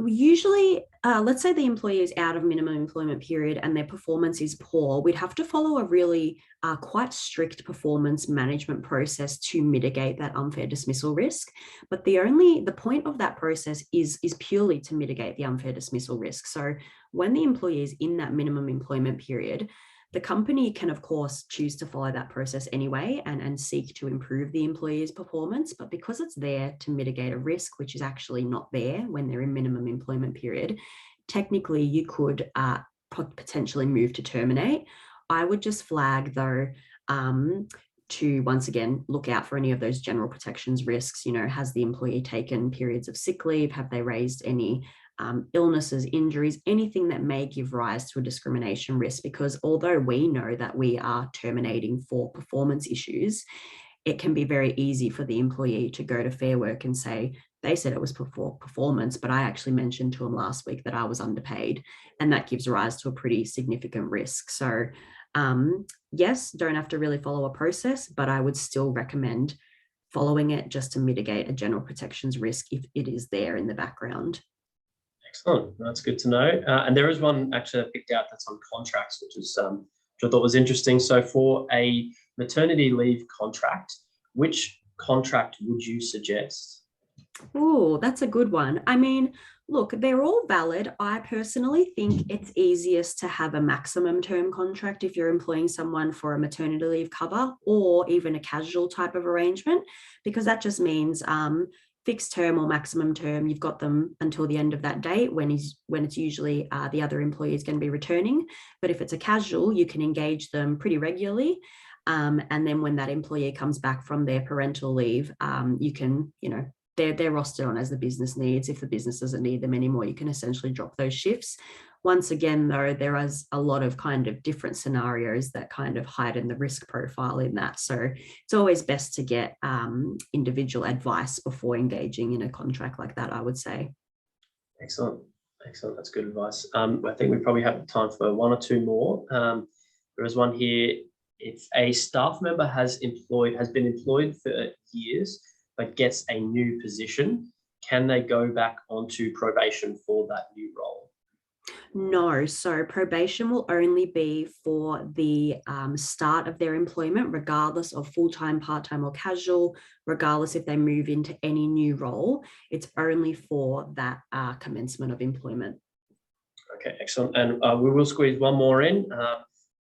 usually, let's say the employee is out of minimum employment period and their performance is poor, we'd have to follow a really quite strict performance management process to mitigate that unfair dismissal risk. But the point of that process is purely to mitigate the unfair dismissal risk. So when the employee is in that minimum employment period, the company can, of course, choose to follow that process anyway and seek to improve the employee's performance. But because it's there to mitigate a risk, which is actually not there when they're in minimum employment period, technically you could potentially move to terminate. I would just flag, though, to once again look out for any of those general protections risks. You know, has the employee taken periods of sick leave? Have they raised any illnesses, injuries, anything that may give rise to a discrimination risk? Because although we know that we are terminating for performance issues, it can be very easy for the employee to go to Fair Work and say, they said it was for performance, but I actually mentioned to them last week that I was underpaid. And that gives rise to a pretty significant risk. So yes, don't have to really follow a process, but I would still recommend following it just to mitigate a general protections risk if it is there in the background. Excellent. That's good to know. And there is one actually I picked out that's on contracts, which I thought was interesting. So for a maternity leave contract, which contract would you suggest? Oh, that's a good one. I mean, look, they're all valid. I personally think it's easiest to have a maximum term contract if you're employing someone for a maternity leave cover or even a casual type of arrangement, because that just means fixed term or maximum term, you've got them until the end of that date when it's usually the other employee is going to be returning. But if it's a casual, you can engage them pretty regularly. And then when that employee comes back from their parental leave, you can, they're rostered on as the business needs. If the business doesn't need them anymore, you can essentially drop those shifts. Once again, though, there is a lot of kind of different scenarios that kind of heighten the risk profile in that. So it's always best to get individual advice before engaging in a contract like that, I would say. Excellent. Excellent. That's good advice. I think we probably have time for one or two more. There is one here. If a staff member has been employed for years, but gets a new position, can they go back onto probation for that new role? No, so probation will only be for the start of their employment, regardless of full-time, part-time or casual, regardless if they move into any new role. It's only for that commencement of employment. Okay, excellent. And we will squeeze one more in.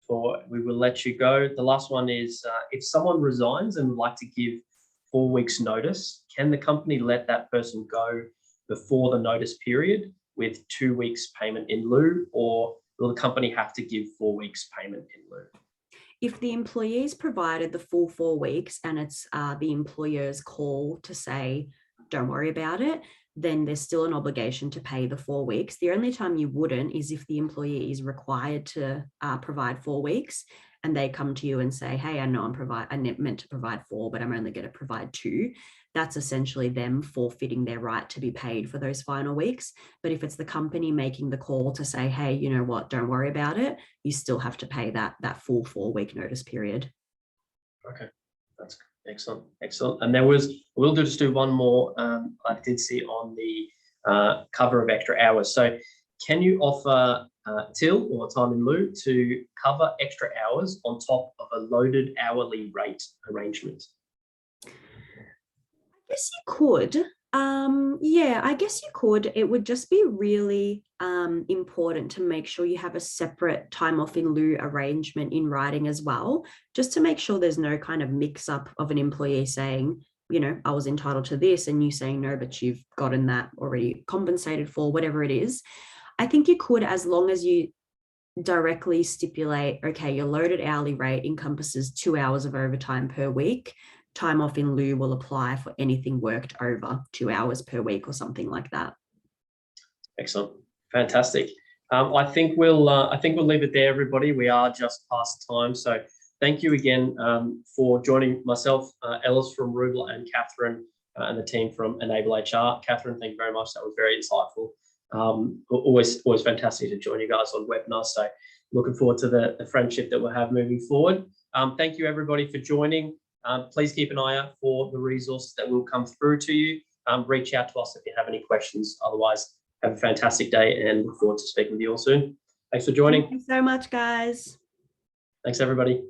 We will let you go. The last one is if someone resigns and would like to give 4 weeks notice, can the company let that person go before the notice period with 2 weeks payment in lieu, or will the company have to give 4 weeks payment in lieu? If the employee's provided the full 4 weeks and it's the employer's call to say, don't worry about it, then there's still an obligation to pay the 4 weeks. The only time you wouldn't is if the employee is required to provide 4 weeks and they come to you and say, hey, I know I'm meant to provide 4, but I'm only going to provide 2. That's essentially them forfeiting their right to be paid for those final weeks. But if it's the company making the call to say, hey, you know what, don't worry about it, you still have to pay that full 4-week notice period. Okay, that's excellent. Excellent. And we'll just do one more. I did see on the cover of extra hours. So can you offer till or time in lieu to cover extra hours on top of a loaded hourly rate arrangement? Yes, you could. Yeah, I guess you could. It would just be really important to make sure you have a separate time off in lieu arrangement in writing as well, just to make sure there's no kind of mix up of an employee saying, you know, I was entitled to this, and you saying no, but you've gotten that already compensated for, whatever it is. I think you could, as long as you directly stipulate, okay, your loaded hourly rate encompasses 2 hours of overtime per week. Time off in lieu will apply for anything worked over 2 hours per week or something like that. Excellent, fantastic. I think we'll leave it there, everybody. We are just past time, so thank you again for joining myself, Ellis from Rubler, and Catherine and the team from enableHR. Catherine, thank you very much. That was very insightful. Always fantastic to join you guys on webinars. So looking forward to the friendship that we'll have moving forward. Thank you, everybody, for joining. Please keep an eye out for the resources that will come through to you. Reach out to us if you have any questions. Otherwise, have a fantastic day and look forward to speaking with you all soon. Thanks for joining. Thank you so much, guys. Thanks, everybody.